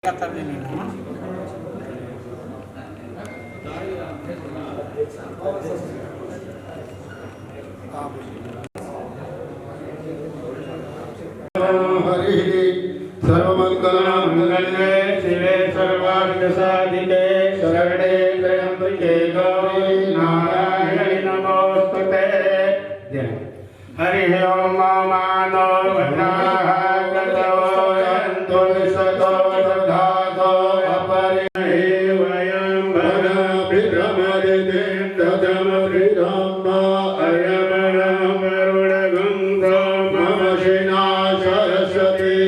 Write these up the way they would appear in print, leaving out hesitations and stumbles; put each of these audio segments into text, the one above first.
सर्वमंगलमंगले शिवे सर्वार्थसाधिके शरणे त्र्यंबके गौरी नारायणि नमोस्तुते। हरि ओम मानो भद्राः गतवो यन्तु विशतो दधातो अपरिहि वयं भरभिद्रमदितिन्दजमभिद्रम अयमणं वरुणगन्धो मम शिना सरस्वती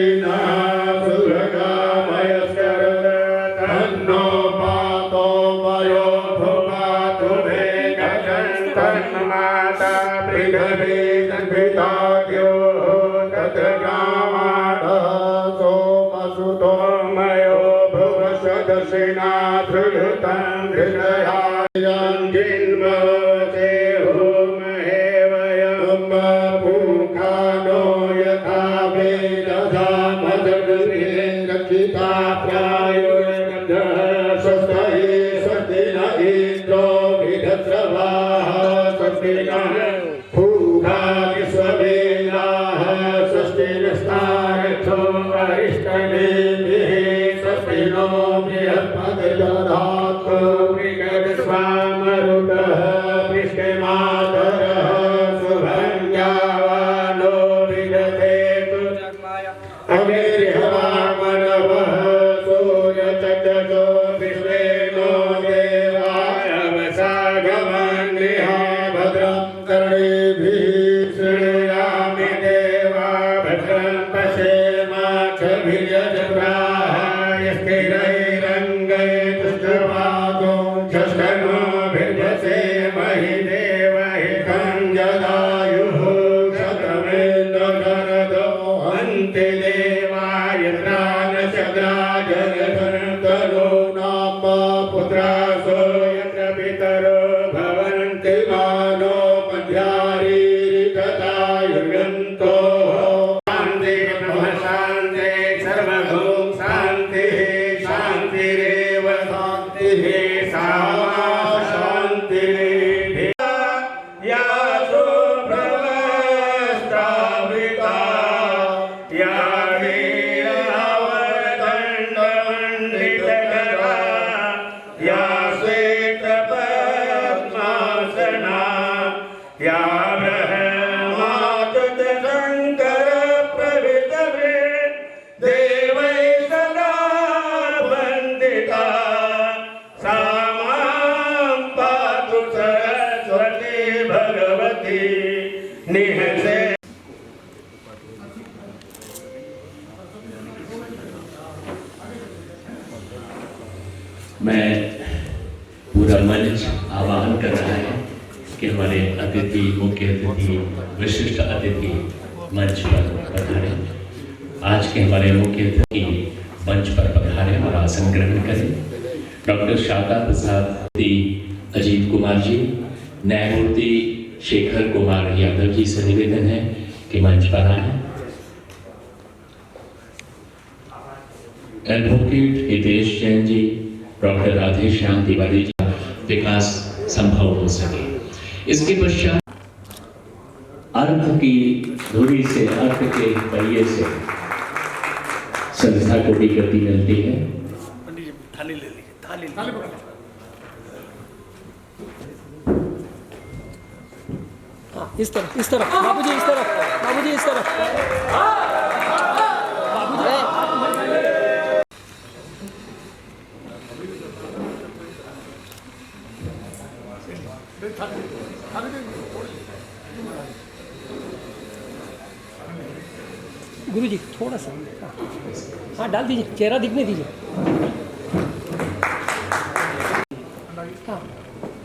मैं पूरा मंच आवाहन कर रहा है कि हमारे अतिथि, मुख्य अतिथि, विशिष्ट अतिथि मंच पर पधारे। आज के हमारे मुख्य अतिथि मंच पर पधारे और आसन ग्रहण करें। डॉक्टर शारदा प्रसाद, अजीत कुमार जी, न्यायमूर्ति शेखर कुमार यादव जी से निवेदन है कि मंच पर आए। एडवोकेट हितेश जैन जी, डॉक्टर राधेश्याम तिवारी जी, विकास संभव हो सके। इसके पश्चात अर्थ की धुरी से, अर्थ के पहिए से संस्था को भी गति मिलती है। थाली ले लीजिए, थाली इस तरफ बाबूजी, इस तरफ बाबूजी, इस तरफ गुरुजी थोड़ा सा, हाँ डाल दीजिए, चेहरा दिखने दीजिए। हाँ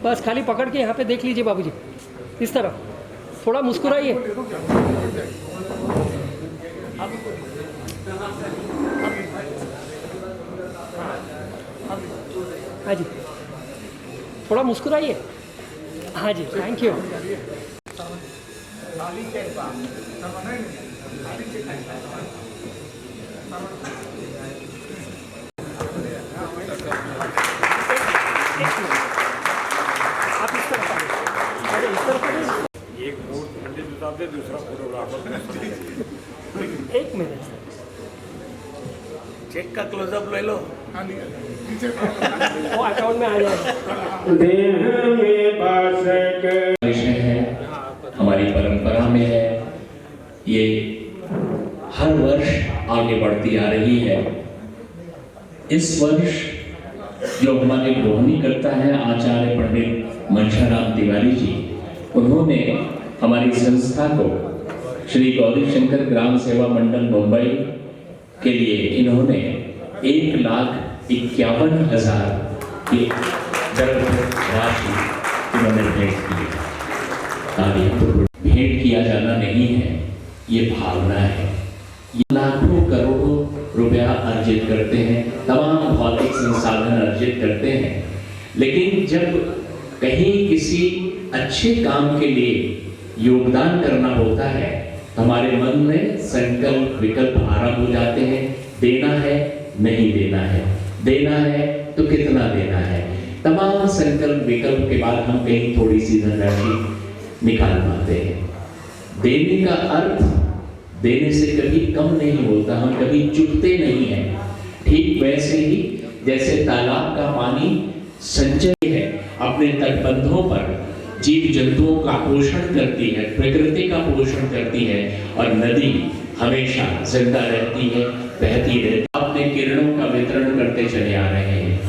बस खाली पकड़ के यहाँ पे देख लीजिए बाबूजी, इस तरफ थोड़ा मुस्कुराइए। हाँ जी, थोड़ा मुस्कुराइए। हाँ जी, थैंक यू। इसका क्लोजअप ले लो। वो अकाउंट में आ जाएगा। देह में पासक विषय है, हमारी परंपरा में है, ये हर वर्ष आगे बढ़ती आ रही है। इस वर्ष जो हमारे बोहनी करता है आचार्य पंडित मंशाराम तिवारी जी, उन्होंने हमारी संस्था को श्री गौरी शंकर ग्राम सेवा मंडल मुंबई के लिए इन्होंने 1,51,000 की दरअसल राशि इन्होंने भेंट की। भेंट किया जाना नहीं है, ये भावना है। ये लाखों करोड़ों रुपया अर्जित करते हैं, तमाम भौतिक संसाधन अर्जित करते हैं, लेकिन जब कहीं किसी अच्छे काम के लिए योगदान करना होता है, हमारे मन में संकल्प विकल्प आरंभ हो जाते हैं। देना है, नहीं देना है, देना है तो कितना देना है। तमाम संकल्प विकल्प के बाद हम कहीं थोड़ी सी धनराशि निकाल पाते हैं। देने का अर्थ देने से कभी कम नहीं होता, हम कभी चुकते नहीं हैं। ठीक वैसे ही जैसे तालाब का पानी संचय है, अपने तटबंधों पर जीव जंतुओं का पोषण करती है, प्रकृति का पोषण करती है, और नदी हमेशा जिंदा रहती है, बहती रहती है। अपने किरणों का वितरण करते चले आ रहे हैं।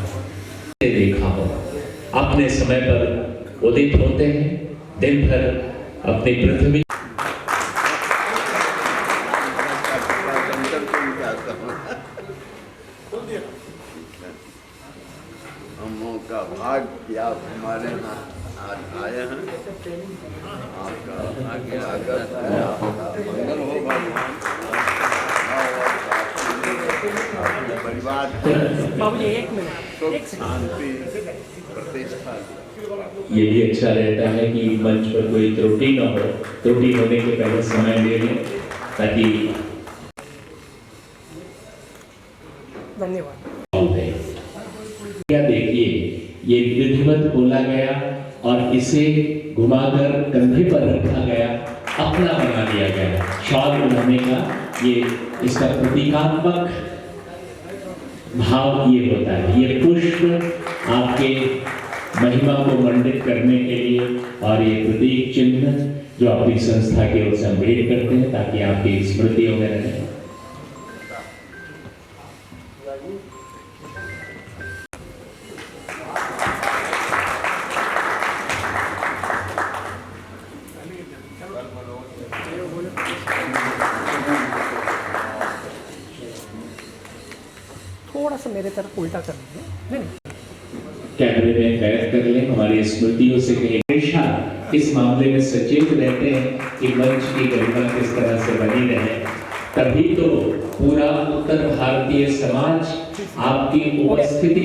देखा हो, अपने समय पर उदित होते हैं, दिन भर अपनी पृथ्वी हम का भाग क्या हमारे यहाँ आज आए हैं। आपका आगे आकर मंगल होगा, परिवार बाबू जी एक मिनट, सुख एक सेकंड। शांति प्रतिष्ठा। ये भी अच्छा रहता है कि मंच पर कोई त्रुटि न हो, त्रुटि होने के पहले समय ले लें ताकि धन्यवाद। क्या देखिए, ये विधिवत बोला गया और इसे घुमाकर कंधे पर रखा गया, अपना बना दिया गया। शॉल बनाने का ये इसका प्रतीकात्मक भाव ये होता है। ये पुष्प आपके महिमा को मंडित करने के लिए, और ये प्रतीक चिन्ह जो अपनी संस्था के ओर से भेंट करते हैं ताकि आपकी स्मृतियों में रहे। थोड़ा सा मेरे तरफ उल्टा कर दीजिए। नहीं कैमरे में कैद कर लें, हमारी स्मृतियों से कहीं हमेशा इस मामले में सचेत रहते हैं कि मंच की गरिमा किस तरह से बनी रहे। तभी तो पूरा उत्तर भारतीय समाज आपकी उपस्थिति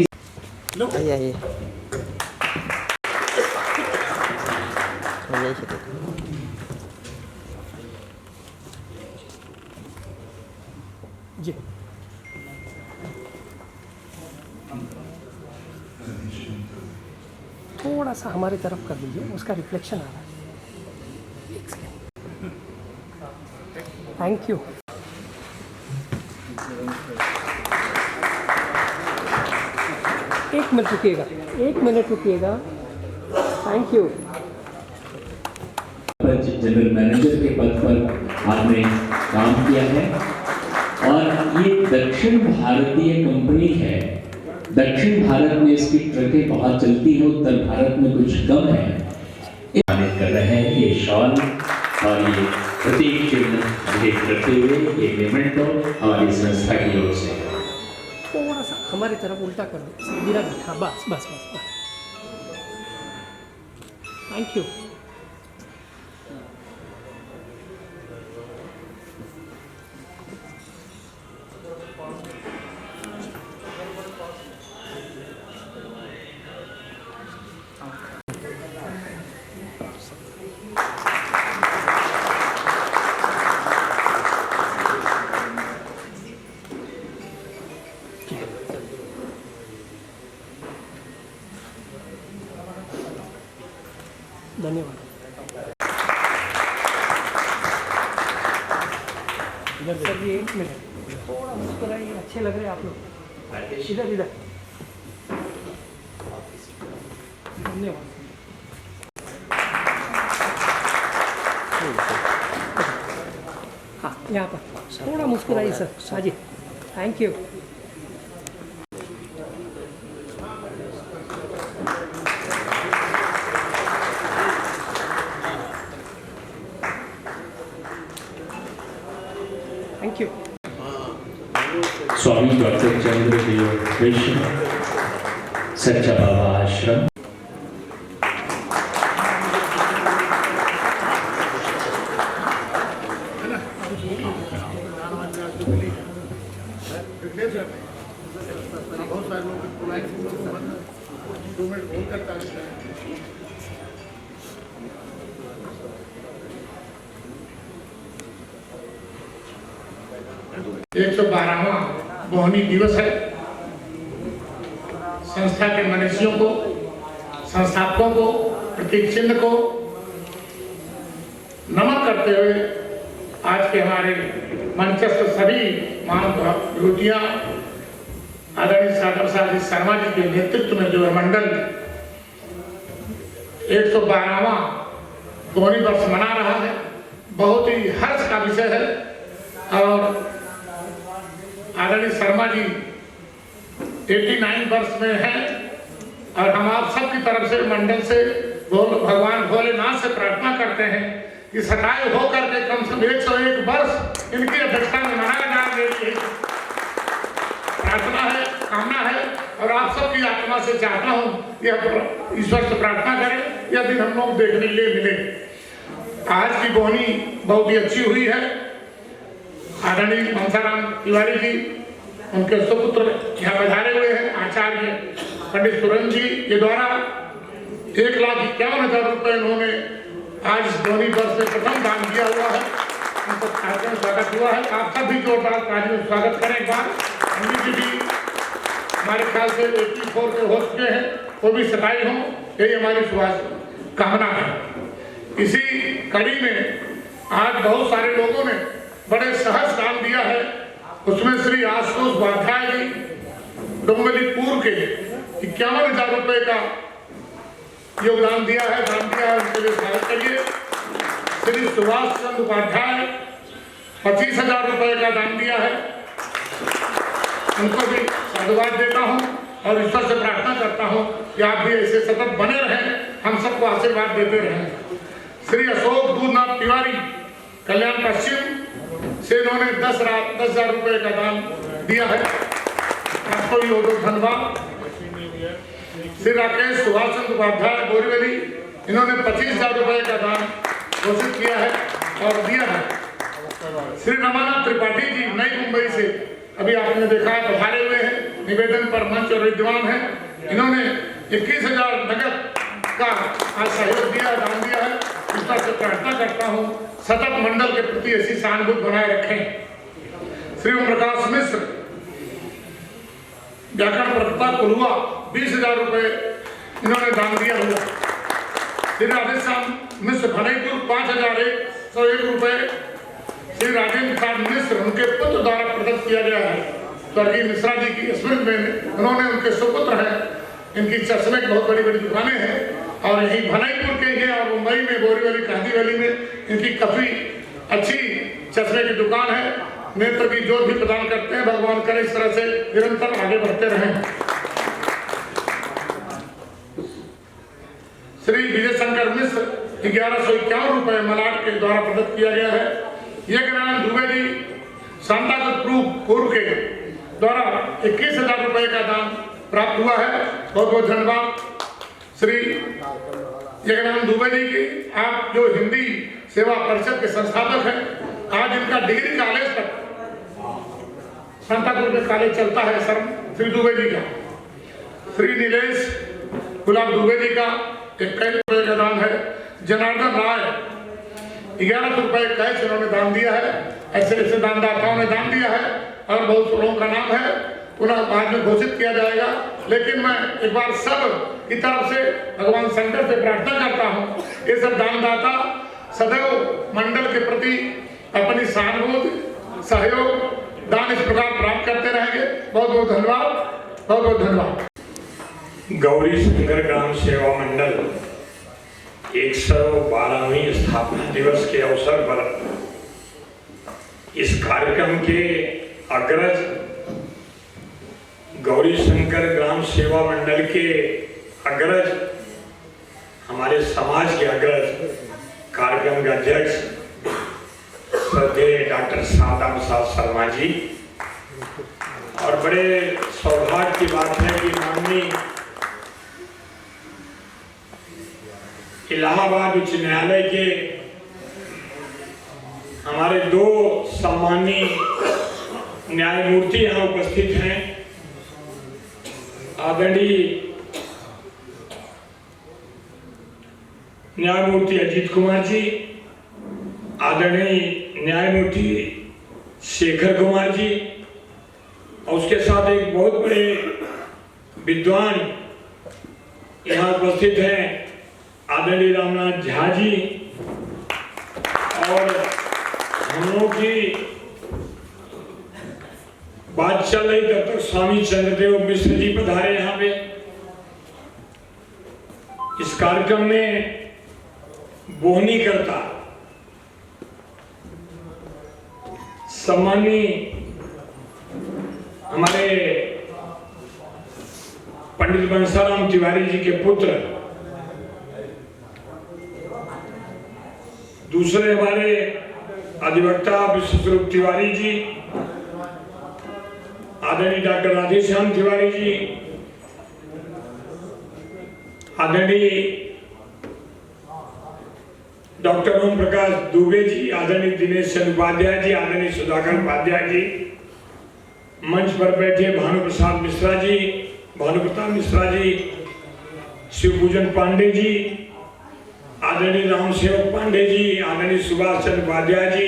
आइए जी थोड़ा सा हमारी तरफ कर दीजिए, उसका रिफ्लेक्शन आ रहा है। एक सेकेंड, थैंक यू। एक मिनट रुकिएगा, एक मिनट रुकिएगा। Thank you. जनरल मैनेजर के पद पर आपने काम किया है, और ये दक्षिण भारतीय कंपनी है। दक्षिण भारत में इसकी ट्रकें बहुत चलती है, उत्तर भारत में कुछ कम है। सम्मानित कर रहे हैं ये शॉल और ये प्रतीक चिन्ह भेंट करते हुए ये मेमेंटो हमारी संस्था की ओर से। थोड़ा सा हमारी तरफ उल्टा कर दो, गिरा दो। हाँ बस बस बस, थैंक यू। धन्यवाद। सर ये एक मिनट, थोड़ा मुस्कुराइए, अच्छे लग रहे हैं आप लोग। इधर इधर धन्यवाद। हाँ यहाँ पर थोड़ा मुस्कुराइए सर। हाँ जी, thank you. Thank you. Swami doctor Chandradev Mishra, Sachcha Baba आश्रम। बहुत सारे लोग 2 मिनट बोल करता है। 112वां मोहनी दिवस है। संस्था के मनुष्यों को, संस्थापकों को, प्रतीक चिन्ह को नमन करते हुए आज के हमारे मंचस्थ सभी मानव विभूतियां आदरणीय सागर साहब शर्मा जी के नेतृत्व में जो है मंडल 112वां मोहनी वर्ष मना रहा है, बहुत ही हर्ष का विषय है। और आदरणीय शर्मा जी 89 वर्ष में हैं और हम आप सबकी तरफ से मंडल से भगवान भोलेनाथ से प्रार्थना करते हैं कि सताए होकर के कम से कम 101 वर्ष इनकी अध्यक्षता में मनाया जाए, प्रार्थना है, कामना है। और आप सबकी आत्मा से चाहता हूँ यह ईश्वर से प्रार्थना करें यह दिन हम लोग देखने के लिए मिले। आज की बोहनी बहुत ही अच्छी हुई है। आदरणीय मनसाराम तिवारी जी, उनके सुपुत्र यहाँ पधारे हुए हैं, आचार्य पंडित सुरेंद्र जी के द्वारा 1,51,000 रुपये उन्होंने आज बोहनी वर्ष में प्रथम दान दिया हुआ है। उनका कार्यक्रम स्वागत हुआ है। आप सब भी जोरदार तालियों से स्वागत करें एक बार। पंडित जी भी हमारे ख्याल से 84 के हो चुके हैं, वो भी 27 हों, यही हमारी कामना है। इसी कड़ी में आज बहुत सारे लोगों ने बड़े सहज दान दिया है। उसमें श्री आशुतोष उपाध्याय जी डोंगली पूर्व के 51,000 रुपये का योगदान दिया है, दान दिया है, उनके लिए स्वागत करिए। श्री सुभाष चंद्र उपाध्याय 25,000 रुपये का दान दिया है, उनको भी साधुवाद देता हूँ और ईश्वर से प्रार्थना करता हूँ कि आप भी ऐसे सतत बने रहें, हम सबको आशीर्वाद देते रहें। श्री अशोक दूधनाथ तिवारी कल्याण पश्चिम से इन्होंने 10,000 रुपये का दान दिया है, आपको भी बहुत धन्यवाद। श्री राकेश सुभाष चंद्र उपाध्याय बोरीवली, इन्होंने 25,000 रुपये का दान घोषित किया है और दिया है। श्री रमानाथ त्रिपाठी जी नई मुंबई से अभी आपने देखा है पधारे हुए हैं, निवेदन पर मंच और विद्वान हैं, इन्होंने 21,000 नगद का आज सहयोग दिया, दान दिया है। ईश्वर से प्रार्थना करता हूँ सतत मंडल के प्रति ऐसी सहानुभूति बनाए रखें। श्री ओम प्रकाश मिश्र व्याकरण प्रवक्ता कुलुआ 20,000 रुपये इन्होंने दान दिया हुआ। श्री राधेश्याम मिश्र भनईपुर 5,101 रुपये। श्री राजेंद्र प्रसाद मिश्र उनके पुत्र द्वारा प्रदत्त किया गया है, स्वर्गीय मिश्रा जी की स्मृति में उन्होंने, उनके सुपुत्र हैं, इनकी चश्मे की बहुत बड़ी बड़ी दुकानें हैं और यही भनईपुर के हैं और मुंबई में बोरीवली कांदीवली में इनकी काफी अच्छी चश्मे की दुकान है। नेत्र की ज्योत भी प्रदान करते हैं। भगवान करे इस तरह से निरंतर आगे बढ़ते रहें। श्री विजय शंकर मिश्र 1151 रुपये मलाट के द्वारा प्रदत्त किया गया है। यज्ञनारायण दुबे जी सांताक्रूज पूर्व के द्वारा 21,000 रुपये का दान प्राप्त हुआ है, बहुत बहुत धन्यवाद। श्री यज्ञनारायण दुबे जी की, आप जो हिंदी सेवा परिषद के संस्थापक हैं, आज इनका डिग्री कॉलेज तक सांताक्रूज में कॉलेज चलता है सर श्री दुबे जी का। श्री नीलेश गुलाब दुबे जी का 21 रुपये का दान है। जनार्दन राय 11 रुपये कैश इन्होंने दान दिया है। ऐसे ऐसे दानदाताओं ने दान दिया है और बहुत लोगों का नाम है, पुनः बाद में घोषित किया जाएगा। लेकिन मैं एक बार सब की तरफ से भगवान शंकर से प्रार्थना करता हूँ, ये सब दानदाता सदैव मंडल के प्रति अपनी सहानुभूति, सहयोग दान इस प्रकार प्राप्त करते रहेंगे। बहुत बहुत धन्यवाद, बहुत बहुत धन्यवाद। गौरी शंकर ग्राम सेवा मंडल 112वीं स्थापना दिवस के अवसर पर इस कार्यक्रम के अग्रज गौरी शंकर ग्राम सेवा मंडल के अग्रज, हमारे समाज के अग्रज, कार्यक्रम के अध्यक्ष श्रद्धेय डॉक्टर सादाम साहब शर्मा जी, और बड़े सौभाग्य की बात है कि माननीय इलाहाबाद उच्च न्यायालय के हमारे 2 सम्मानीय न्यायमूर्ति यहाँ उपस्थित हैं। आदरणीय न्यायमूर्ति अजीत कुमार जी, आदरणीय न्यायमूर्ति शेखर कुमार जी, और उसके साथ एक बहुत बड़े विद्वान यहाँ उपस्थित हैं, आदरणीय रामनाथ झा जी, और हम लोग की बात चल रही तब तक स्वामी चंद्रदेव मिश्र जी पधारे यहाँ पे। इस कार्यक्रम में बोहनी करता सम्मानीय हमारे पंडित बंसाराम तिवारी जी के पुत्र, दूसरे हमारे अधिवक्ता विश्वस्वरूप तिवारी जी, आदरणीय डॉक्टर राधेश्याम तिवारी जी, आदरणीय डॉक्टर ओम प्रकाश दुबे जी, आदरणीय दिनेश चंद्र उपाध्याय जी, आदरणीय सुधाकर उपाध्याय जी, मंच पर बैठे भानुप्रसाद मिश्रा जी, भानुप्रताप मिश्रा जी, शिवपूजन पांडे जी, आदरणीय रामसेवक पांडे जी, आदरणीय सुभाष चंद्र उपाध्याय जी,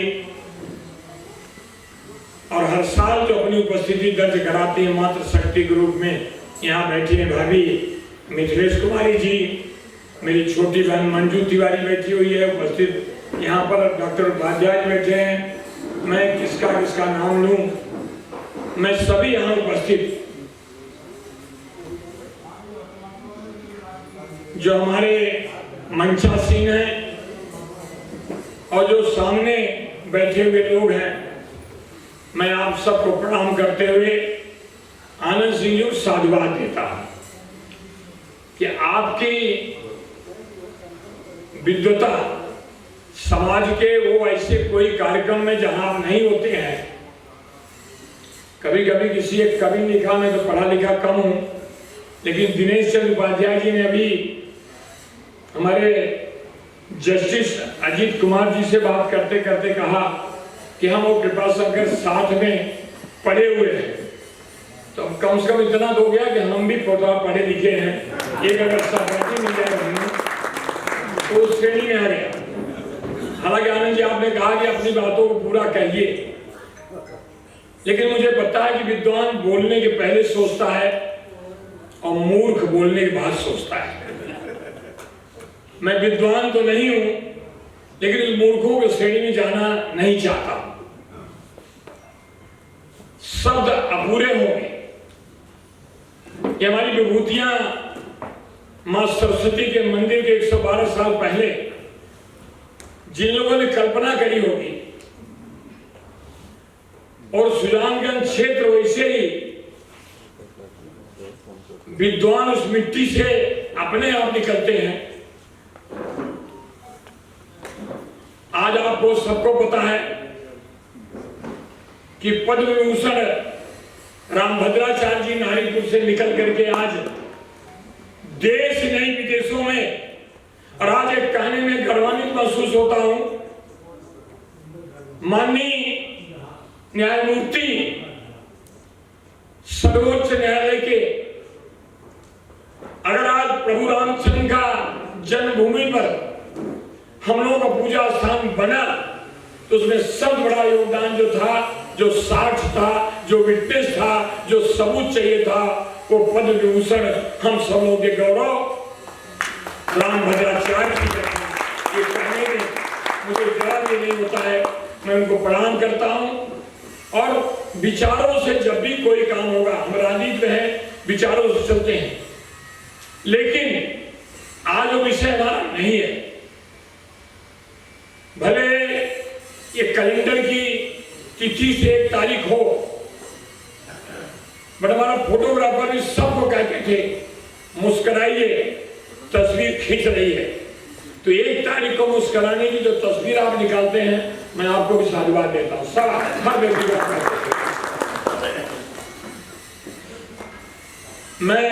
और हर साल जो अपनी उपस्थिति दर्ज कराते हैं मातृ शक्ति ग्रुप में, यहाँ बैठी है भाभी मिथिलेश कुमारी जी, मेरी छोटी बहन मंजू तिवारी बैठी हुई है उपस्थित, यहाँ पर डॉक्टर उपाध्याय बैठे हैं, मैं किसका नाम लूं, मैं सभी यहाँ उपस्थित जो हमारे मंचासीन हैं और जो सामने बैठे हुए लोग हैं, मैं आप सबको प्रणाम करते हुए आनंद सिंह जी को साधुवाद देता हूं कि आपकी विद्वता समाज के वो ऐसे कोई कार्यक्रम में जहां आप नहीं होते हैं। कभी कभी किसी एक कवि ने लिखा, मैं तो पढ़ा लिखा कम हूं, लेकिन दिनेश चंद्र उपाध्याय जी ने अभी हमारे जस्टिस अजीत कुमार जी से बात करते करते कहा कि हम वो कृपा शंकर साथ में पढ़े हुए हैं, तो कम से कम इतना तो हो गया कि हम भी पढ़े लिखे हैं। एक अगर सहपाठी मिल जाएगा तो उस श्रेणी में आ गया। हालांकि आनंद जी आपने कहा कि अपनी बातों को पूरा कहिए, लेकिन मुझे पता है कि विद्वान बोलने के पहले सोचता है और मूर्ख बोलने के बाद सोचता है। मैं विद्वान तो नहीं हूं, लेकिन इस मूर्खों की श्रेणी में जाना नहीं चाहता। शब्द अपूरे होंगे। ये हमारी विभूतियां मां सरस्वती के मंदिर के 112 साल पहले जिन लोगों ने कल्पना करी होगी, और सुजानगंज क्षेत्र वैसे ही विद्वान उस मिट्टी से अपने आप निकलते हैं। आज आपको सबको पता है कि पद्म विभूषण रामभद्राचार्य जी नारीपुर से निकल करके आज देश नहीं विदेशों में, और आज एक कहने में गर्वान्वित महसूस होता हूं, माननीय न्यायमूर्ति सर्वोच्च न्यायालय के, अगर आज प्रभु रामचंद्र का जन्मभूमि पर हम लोगों का पूजा स्थान बना, तो उसमें सबसे बड़ा योगदान जो था, जो साक्ष्य था, जो विटनेस था, जो सबूत चाहिए था, वो पद्म विभूषण हम सब लोगों के गौरव रामभद्राचार्य जी ये कहने में मुझे जवाब ये नहीं होता है। मैं उनको प्रणाम करता हूँ और विचारों से जब भी कोई काम होगा, हम राजनीति में हैं, विचारों से चलते हैं, लेकिन आज वो विषय हमारा नहीं है। भले ये कैलेंडर की तिथि से 1 तारीख हो, बट हमारा फोटोग्राफर भी सबको कहते थे मुस्कुराइए, तस्वीर खींच रही है। तो 1 तारीख को मुस्कुराने की जो तस्वीर आप निकालते हैं, मैं आपको भी साधुवाद देता हूँ। सब हर व्यक्ति को मैं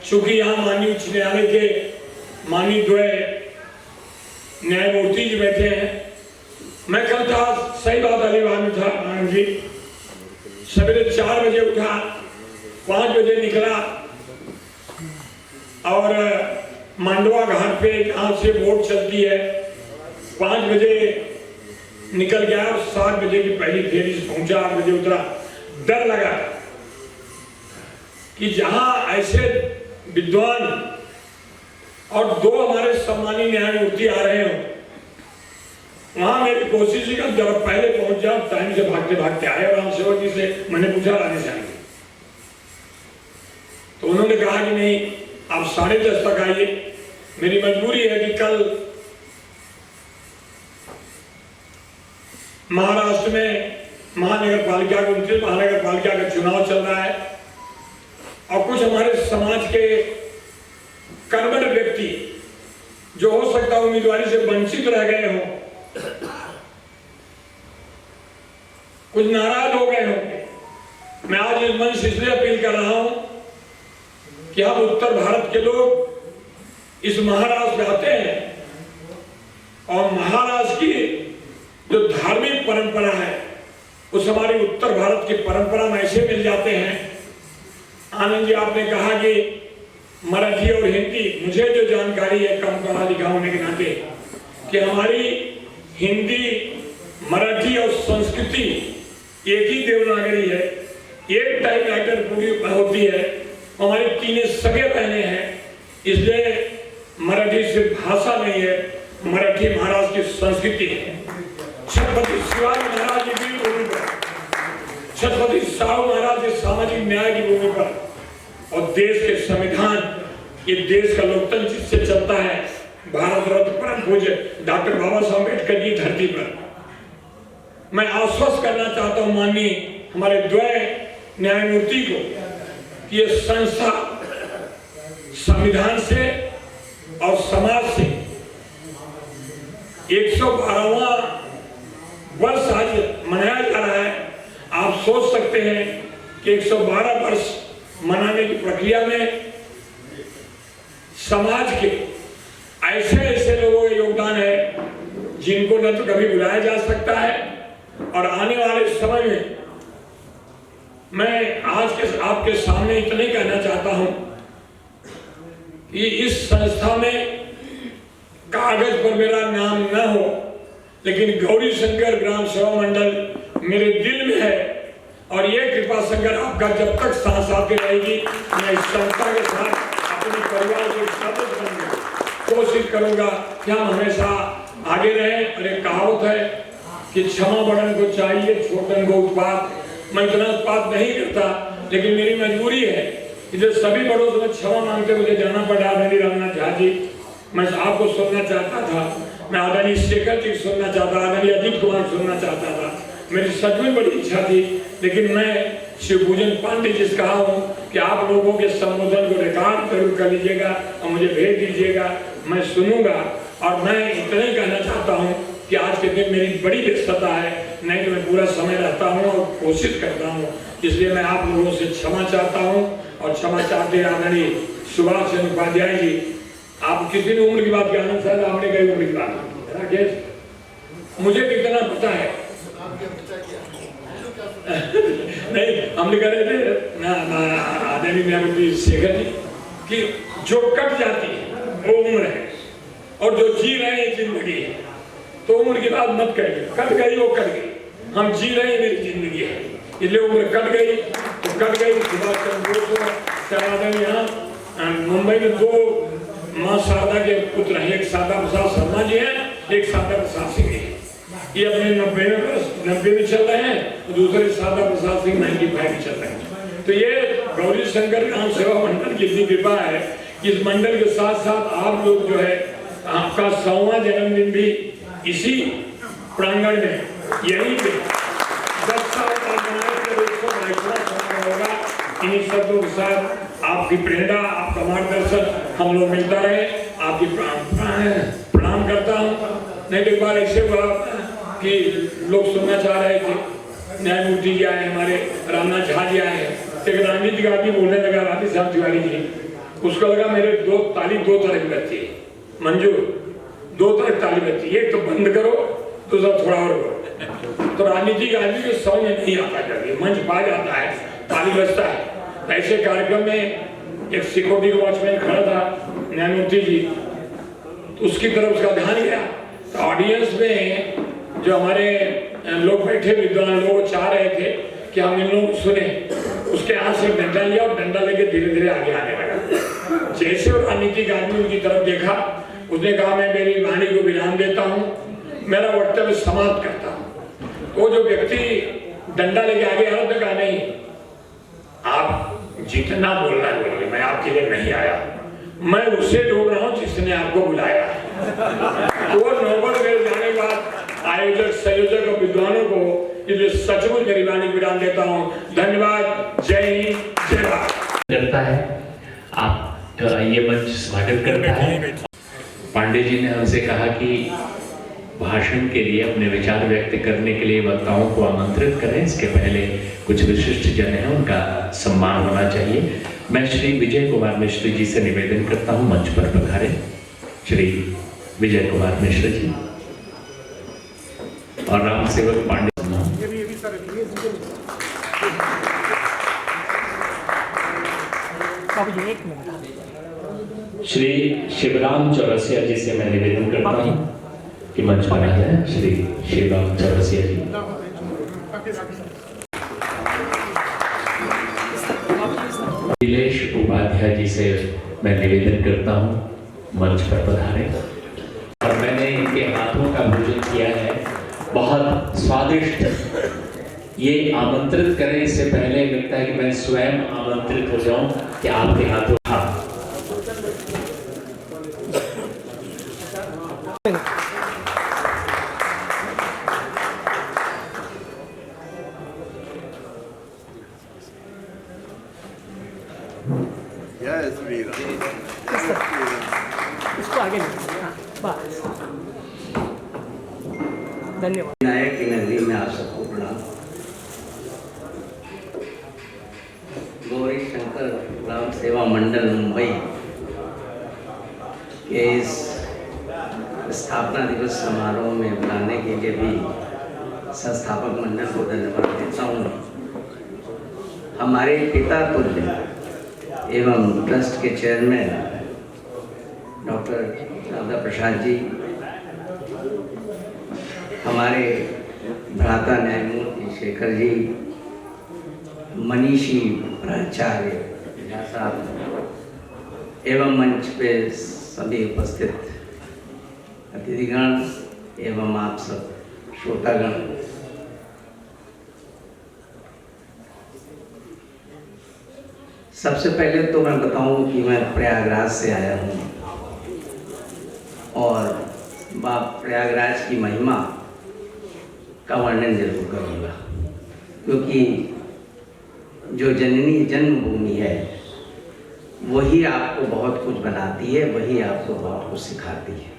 चूंकि यहाँ माननीय उच्च न्यायालय के माननीय द्वय न्यायमूर्ति जी बैठे हैं, मैं कल था, सही बात अलीबाग में था आनंद जी, सवेरे 4 बजे उठा, 5 बजे निकला और मांडवा घाट पे जहाँ से बोट चलती है 5 बजे निकल गया और 7 बजे की पहली फेरी से पहुंचा, 8 बजे उतरा। डर लगा कि जहां ऐसे विद्वान और 2 हमारे सम्मानीय न्यायमूर्ति आ रहे हो, वहां मेरी कोशिश है जब पहले पहुंच जाओ, टाइम से भागते भागते आए। और हम सेवक जी से मैंने पूछा आने से आएंगे, तो उन्होंने कहा कि नहीं, आप 10:30 तक आइए। मेरी मजबूरी है कि कल महाराष्ट्र में महानगर पालिका 29 महानगर पालिका का चुनाव चल रहा है और कुछ हमारे समाज के कर्मठ व्यक्ति जो हो सकता है उम्मीदवारी से वंचित रह गए हों, कुछ नाराज हो गए होंगे। मैं आज इस मंच से इसलिए अपील कर रहा हूं कि हम उत्तर भारत के लोग इस महाराष्ट्र में आते हैं और महाराष्ट्र की जो धार्मिक परंपरा है उस हमारी उत्तर भारत की परंपरा में ऐसे मिल जाते हैं। आनंद जी, आपने कहा कि मराठी और हिंदी, मुझे जो जानकारी है कम पढ़ा लिखा होने के नाते, कि हमारी हिंदी, मराठी और संस्कृति एक ही देवनागरी है, एक टाइप राइटर पूरी होती है। हमारी 3 सगे बहने हैं, इसलिए मराठी सिर्फ भाषा नहीं है, मराठी महाराष्ट्र की संस्कृति है। छत्रपति शिवाजी महाराज की वीर भूमि पर, छत्रपति साहू महाराज के सामाजिक न्याय की भूमि पर और देश के संविधान, ये देश का लोकतंत्र जिससे चलता है, भारत रत्न परम पूज्य डॉक्टर बाबा साहब अम्बेडकर की धरती पर मैं आश्वस्त करना चाहता हूं माननीय हमारे द्वय न्यायमूर्ति को कि ये संस्था संविधान से और समाज से 112वां वर्ष आज मनाया जा रहा है। आप सोच सकते हैं कि 112 वर्ष मनाने की प्रक्रिया में समाज के ऐसे ऐसे लोगों का योगदान है जिनको न तो कभी बुलाया जा सकता है, और आने वाले समय में मैं आज के आपके सामने इतना ही कहना चाहता हूं कि इस संस्था में कागज पर मेरा नाम न हो, लेकिन गौरी शंकर ग्राम सेवा मंडल मेरे दिल में है। और ये कृपा शंकर आपका जब तक सांस आती रहेगी, मैं इस संस्था के साथ अपने परिवार को सदस्य बनने कोशिश करूंगा कि हम हमेशा आगे रहें। और एक कहावत है कि क्षमा बड़न को चाहिए, छोटन को उत्पात। मैं इतना उत्पात नहीं करता, लेकिन मेरी मजबूरी है कि जो सभी बड़ों से क्षमा मांगते मुझे जाना पड़ा। आदरणीय रामनाथ झा जी, मैं आपको सुनना चाहता था, मैं आदरणीय शेखर जी सुनना चाहता, आदरणीय अजीत कुमार सुनना चाहता था, मेरी सच में बड़ी इच्छा थी, लेकिन मैं शिवभूषण पांडे जी से कहा हूँ कि आप लोगों के संबोधन को रिकॉर्ड जरूर कर लीजिएगा और मुझे भेज दीजिएगा, मैं सुनूंगा। और मैं इतना ही कहना चाहता हूँ कि आज के दिन मेरी बड़ी व्यस्तता है, नहीं तो मैं पूरा समय रहता हूँ और कोशिश करता हूँ, इसलिए मैं आप लोगों से क्षमा चाहता हूँ। और क्षमा चाहते आदरणीय सुभाष चंद्र उपाध्याय जी, आप किसी ने उम्र की बात की, आनंद साहब आपने कही उम्र की बात, राकेश मुझे कितना पता है नहीं, हमने कह रहे थे ना आदरणीय न्यायमूर्ति शेखर जी कि जो कट जाती है वो उम्र है और जो जी रहे हैं जिंदगी है। तो उम्र की बात मत करिए, कट गई वो कट गई, हम जी रहे हैं, मेरी जिंदगी है, इसलिए उम्र कट गई तो कट गई। सुभाष चंद्र बोस यहाँ मुंबई में 2 माँ शारदा के पुत्र हैं, एक शारदा प्रसाद शर्मा जी हैं, एक शारदा प्रसाद सिंह जी हैं। ये अपने 90 में चल रहे हैं, तो दूसरे शारदा प्रसाद सिंह 95 में चल रहे हैं। तो ये गौरी शंकर ग्राम सेवा मंडल की इतनी कृपा है कि इस मंडल के साथ साथ आप लोग जो है आपका 100वां जन्मदिन भी इसी प्रांगण में यहीं पे 10 साल का होगा। इन्हीं शब्दों के साथ आपकी प्रेरणा, आपका मार्गदर्शन हम लोग मिलता रहे। आपकी प्रणाम करता हूँ। नहीं तो एक बार ऐसे हुआ कि लोग सुनना चाह रहे थे, न्यायमूर्ति जी आए, हमारे रामनाथ झा जी आए, एक राजनीतिक आदमी बोलने लगा, राधे श्याम तिवारी जी, उसको लगा मेरे ताली दो तरह की बच्ची है, मंजूर 2 तरह ताली बच्ची, एक तो बंद करो, दूसरा थोड़ा और करो। तो राजनीतिक आदमी के 100 में नहीं आता, कभी मंच पा जाता है, ताली बजता है। ऐसे कार्यक्रम में एक सिक्योरिटी वॉचमैन खड़ा था, न्यायमूर्ति जी, तो उसकी तरफ उसका ध्यान गया। तो ऑडियंस में जो हमारे लोग बैठे विद्वान लोग चाह रहे थे कि हम इन लोगों को सुने, उसके हाथ से डंडा लिया और डंडा लेके धीरे धीरे आगे आने लगा। जैसे वो राजनीतिक आदमी उनकी तरफ देखा, उसने कहा मैं मेरी वाणी को विराम देता हूँ, मेरा वक्तव्य समाप्त करता हूँ। वो जो व्यक्ति डंडा लेके आगे आ रहा था, कहा नहीं आप जितना बोलना बोलिए, मैं आपके लिए नहीं आया, मैं उससे ढूंढ रहा हूँ जिसने आपको बुलाया। तो वो नौबत मेरे जाने के बाद आयोजक, संयोजक और विद्वानों को इसलिए सचमुच मेरी वाणी विराम देता हूँ। धन्यवाद। जय हिंद, जय भारत। करता है आपका ये मंच स्वागत करता है। पांडे जी ने हमसे कहा कि भाषण के लिए अपने विचार व्यक्त करने के लिए वक्ताओं को आमंत्रित करें। इसके पहले कुछ विशिष्ट जन हैं, उनका सम्मान होना चाहिए। मैं श्री विजय कुमार मिश्र जी से निवेदन करता हूं, मंच पर पधारें। श्री विजय कुमार मिश्र जी और राम सेवक पांडे। श्री शिवराम चौरसिया जी से मैं निवेदन करता हूं कि मंच पर आ जाए। श्री शिवराम चौरसिया जी। नीलेश उपाध्याय जी से मैं निवेदन करता हूं मंच पर पधारें। और मैंने इनके हाथों का भोजन किया है, बहुत स्वादिष्ट। ये आमंत्रित करें इससे पहले लगता है कि मैं स्वयं आमंत्रित हो जाऊं कि आपके हाथों जय श्री राम। इसको आगे ले, हाँ, बस। धन्यवाद। विनायक की नगरी में आप सबको प्रणाम। गौरी शंकर ग्राम सेवा मंडल मुंबई के इस स्थापना दिवस समारोह में बुलाने के लिए भी संस्थापक मंडल को धन्यवाद देता हूँ। हमारे पिता तुल्य एवं ट्रस्ट के चेयरमैन डॉक्टर राधा प्रसाद जी, हमारे भ्राता न्यायमूर्ति शेखर जी, मनीषी प्राचार्य साहब एवं मंच पे सभी उपस्थित अतिथिगण एवं आप सब श्रोतागण, सबसे पहले तो मैं बताऊं कि मैं प्रयागराज से आया हूं और प्रयागराज की महिमा का वर्णन जरूर करूंगा, क्योंकि जो जननी जन्मभूमि है वही आपको बहुत कुछ बनाती है, वही आपको बहुत कुछ सिखाती है।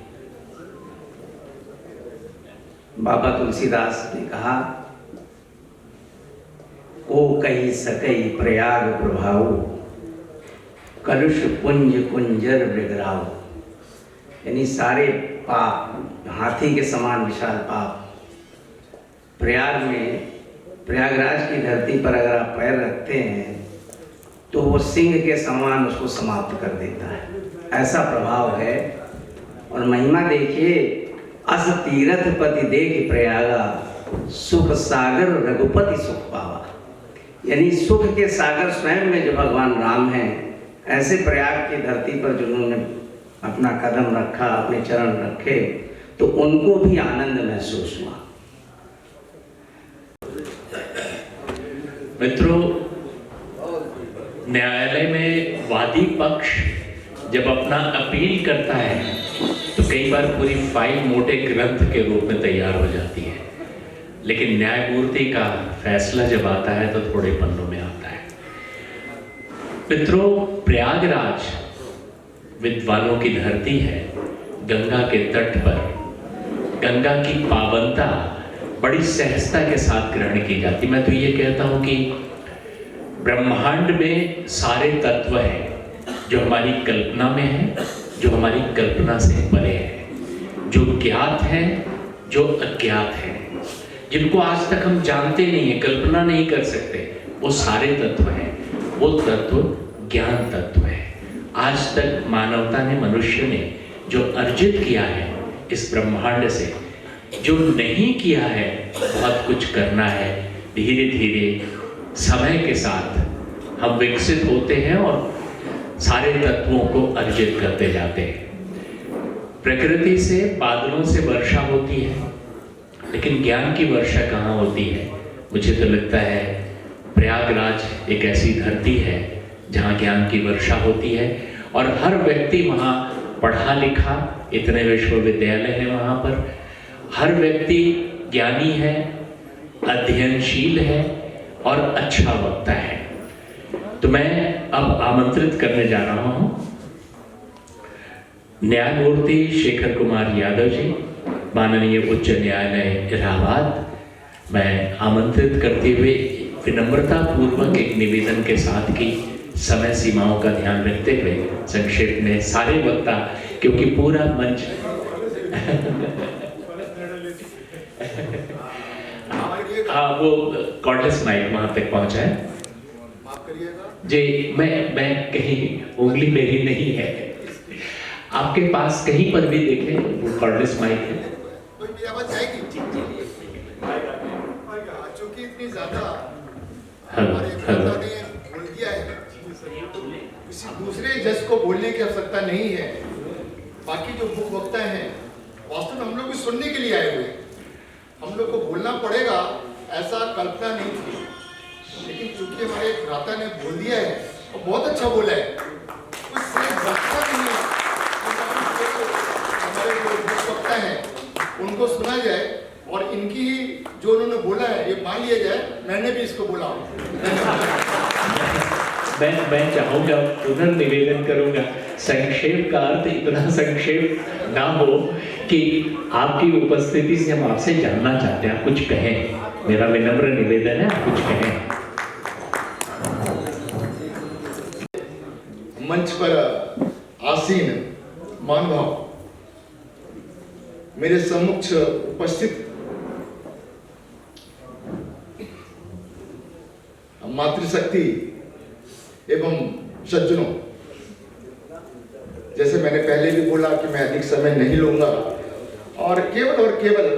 बाबा तुलसीदास ने कहा, ओ कही सकई प्रयाग प्रभाव, कलुष पुंज कुंजर मृगराव। यानी सारे पाप, हाथी के समान विशाल पाप प्रयाग में, प्रयागराज की धरती पर अगर आप पैर रखते हैं तो वो सिंह के समान उसको समाप्त कर देता है, ऐसा प्रभाव है। और महिमा देखिए, अस तीरथ पति देख प्रयागा, सुख सागर रघुपति सुख पावा। यानी सुख के सागर स्वयं में जो भगवान राम हैं, ऐसे प्रयाग की धरती पर जिन्होंने अपना कदम रखा, अपने चरण रखे, तो उनको भी आनंद महसूस हुआ। मित्रों, न्यायालय में वादी पक्ष जब अपना अपील करता है तो कई बार पूरी फाइल मोटे ग्रंथ के रूप में तैयार हो जाती है, लेकिन न्यायमूर्ति का फैसला जब आता है तो थोड़े पन्नों में आता है। मित्रों, प्रयागराज विद्वानों की धरती है। गंगा के तट पर गंगा की पावनता बड़ी सहजता के साथ ग्रहण की जाती। मैं तो ये कहता हूं कि ब्रह्मांड में सारे तत्व हैं जो हमारी कल्पना में है, जो हमारी कल्पना से परे है, जो ज्ञात है, जो अज्ञात है, जिनको आज तक हम जानते नहीं है, कल्पना नहीं कर सकते, वो सारे तत्व हैं। वो तत्व ज्ञान तत्व है। आज तक मानवता ने, मनुष्य ने जो अर्जित किया है इस ब्रह्मांड से, जो नहीं किया है, बहुत कुछ करना है। धीरे धीरे समय के साथ हम विकसित होते हैं और सारे तत्वों को अर्जित करते जाते हैं। प्रकृति से, बादलों से वर्षा होती है, लेकिन ज्ञान की वर्षा कहाँ होती है? मुझे तो लगता है प्रयागराज एक ऐसी धरती है जहाँ ज्ञान की वर्षा होती है और हर व्यक्ति वहाँ पढ़ा लिखा, इतने विश्वविद्यालय हैं वहाँ पर, हर व्यक्ति ज्ञानी है, अध्ययनशील है और अच्छा वक्ता है। तो मैं अब आमंत्रित करने जा रहा हूँ न्यायमूर्ति शेखर कुमार यादव जी, माननीय उच्च न्यायालय इलाहाबाद। मैं आमंत्रित करते हुए विनम्रता पूर्वक एक निवेदन के साथ कि समय सीमाओं का ध्यान रखते हुए संक्षेप में सारे वक्ता, क्योंकि पूरा मंच हाँ, वो कॉर्डलेस माइक वहां तक पहुंचा है जी। मैं कहीं, उंगली मेरी नहीं है, आपके पास कहीं पर भी देखें वो कॉर्डलेस माइक है। चूंकि इतनी ज्यादा हमारे बोल दिया है, किसी दूसरे जज को बोलने की आवश्यकता नहीं है। बाकी जो मुख्य वक्ता हैं वास्तव में हम लोग भी सुनने के लिए आए हुए, हम लोग को बोलना पड़ेगा ऐसा कल्पना नहीं थी, लेकिन चूंकि हमारे भ्राता ने बोल दिया है और बहुत अच्छा बोला है, उससे बचता नहीं है। हमारे जो मुख्य वक्ता हैं उनको सुना जाए और इनकी जो उन्होंने बोला है ये मान लिया जाए। मैंने भी इसको बोला। मैं चाहूंगा, पुनर्निवेदन करूंगा, संक्षेप का अर्थ इतना संक्षेप ना हो कि आपकी उपस्थिति से हम आपसे जानना चाहते हैं, आप कुछ कहें। मेरा विनम्र निवेदन है, कुछ कहें। मंच पर आसीन महानुभाव, मेरे सम्मुख उपस्थित मातृशक्ति एवं सज्जनों, जैसे मैंने पहले भी बोला कि मैं अधिक समय नहीं लूंगा और केवल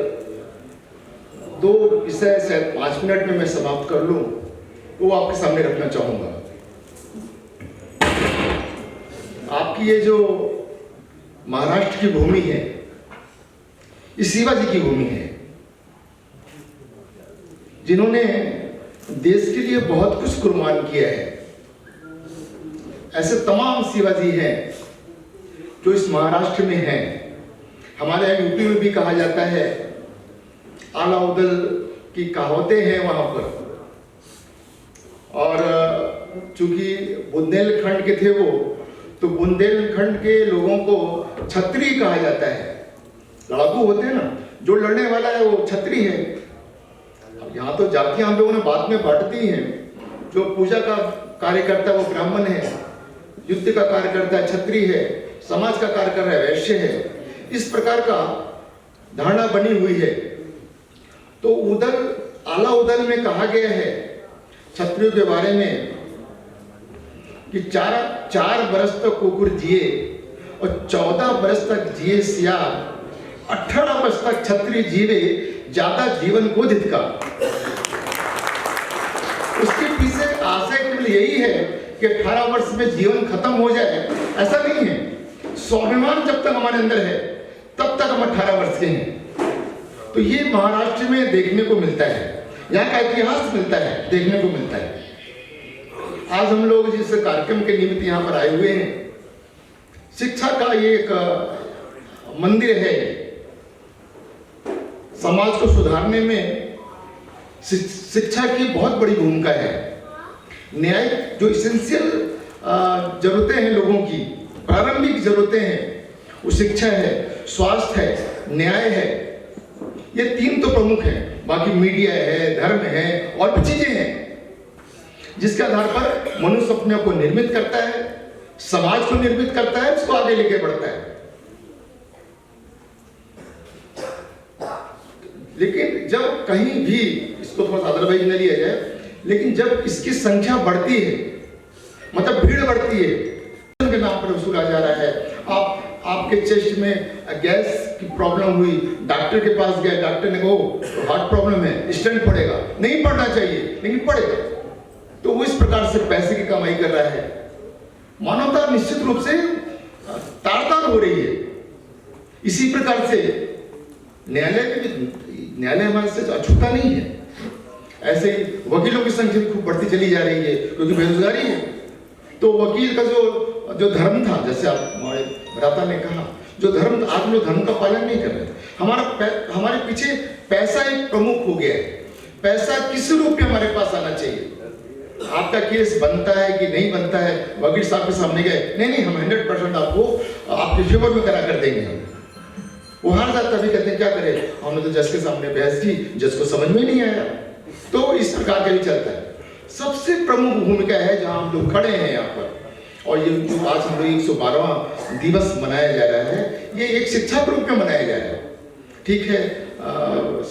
2 विषय शायद 5 मिनट में मैं समाप्त कर लूं, वो आपके सामने रखना चाहूंगा। आपकी ये जो महाराष्ट्र की भूमि है, ये शिवाजी की भूमि है, जिन्होंने देश के लिए बहुत कुछ कुर्बान किया है। ऐसे तमाम शिवाजी हैं जो इस महाराष्ट्र में हैं। हमारे यहाँ यूपी में भी कहा जाता है, आला उदल की कहावतें हैं वहां पर। और चूंकि बुंदेलखंड के थे वो, तो बुंदेलखंड के लोगों को छत्री कहा जाता है। लड़ाकू होते हैं ना, जो लड़ने वाला है वो छत्री है। अब यहाँ तो जातियां हम लोगों ने बाद में बांट दी हैं। जो पूजा का कार्य करता है वो ब्राह्मण है, युद्ध का कार्य करता है छत्री है, समाज का कार्य कर रहा है वैश्य है। इस प्रकार का धारणा बनी हुई है। तो उदल, आला उदल में कहा गया है क्षत्रियों के बारे में कि 4 बरस तक कुकुर जिए और 14 बरस तक जिए सियार, 18 वर्ष तक छत्री जीवे, ज्यादा जीवन को धिक्का। उसके पीछे आशय केवल यही है कि 18 वर्ष में जीवन खत्म हो जाए, ऐसा नहीं है। स्वाभिमान जब तक हमारे अंदर है तब तक हम 18 वर्ष के हैं। तो ये महाराष्ट्र में देखने को मिलता है। यहाँ का इतिहास मिलता है, देखने को मिलता है। आज हम लोग जिस कार्यक्रम के निमित्त यहाँ पर आए हुए हैं, शिक्षा का ये एक मंदिर है। समाज को सुधारने में शिक्षा की बहुत बड़ी भूमिका है। न्याय जो इसेंशियल जरूरतें हैं लोगों की, प्रारंभिक जरूरतें हैं, वो शिक्षा है, स्वास्थ्य है, न्याय है। ये तीन तो प्रमुख हैं, बाकी मीडिया है, धर्म है और भी चीजें हैं जिसके आधार पर मनुष्य अपने को निर्मित करता है, समाज को निर्मित करता है, उसको आगे लेके बढ़ता है। लेकिन जब कहीं भी इसको थोड़ा अदरवाइज न लिया जाए, लेकिन जब इसकी संख्या बढ़ती है, मतलब भीड़ बढ़ती है, के नाम पर वसूला जा रहा है। आपके चेस्ट में गैस की प्रॉब्लम हुई, डॉक्टर के पास गए, डॉक्टर ने कहा हार्ट प्रॉब्लम है, स्टेंट पड़ेगा। नहीं पड़ना चाहिए, लेकिन पड़ेगा। तो वो इस प्रकार से पैसे की कमाई कर रहा है। मानवता निश्चित रूप से तार-तार हो रही है। इसी प्रकार से न्यायालय हमारे से अछूता नहीं है। ऐसे ही वकीलों की संख्या खूब बढ़ती चली जा रही है, क्योंकि बेरोजगारी है। तो वकील का जो धर्म था, जैसे आप हमारे भ्राता ने कहा, जो धर्म, आज लोग धर्म का पालन नहीं कर रहे। हमारे पीछे पैसा एक प्रमुख हो गया है। पैसा किस रूप में हमारे पास आना चाहिए। आपका केस बनता है कि नहीं बनता है, वकील साहब के सामने गए, नहीं हम 100% आपको आपके फेवर में करा कर देंगे। हम वो हार जाता, भी कहते हैं क्या करें, हमने तो जज के सामने बहस की, जज को समझ में नहीं आया। तो इस प्रकार का भी चलता है। सबसे प्रमुख भूमिका है जहां हम लोग खड़े हैं यहाँ पर, और ये जो आज हम लोग 112वां दिवस मनाया जा रहा है, ये एक शिक्षा के रूप में मनाया जा रहा है। ठीक है,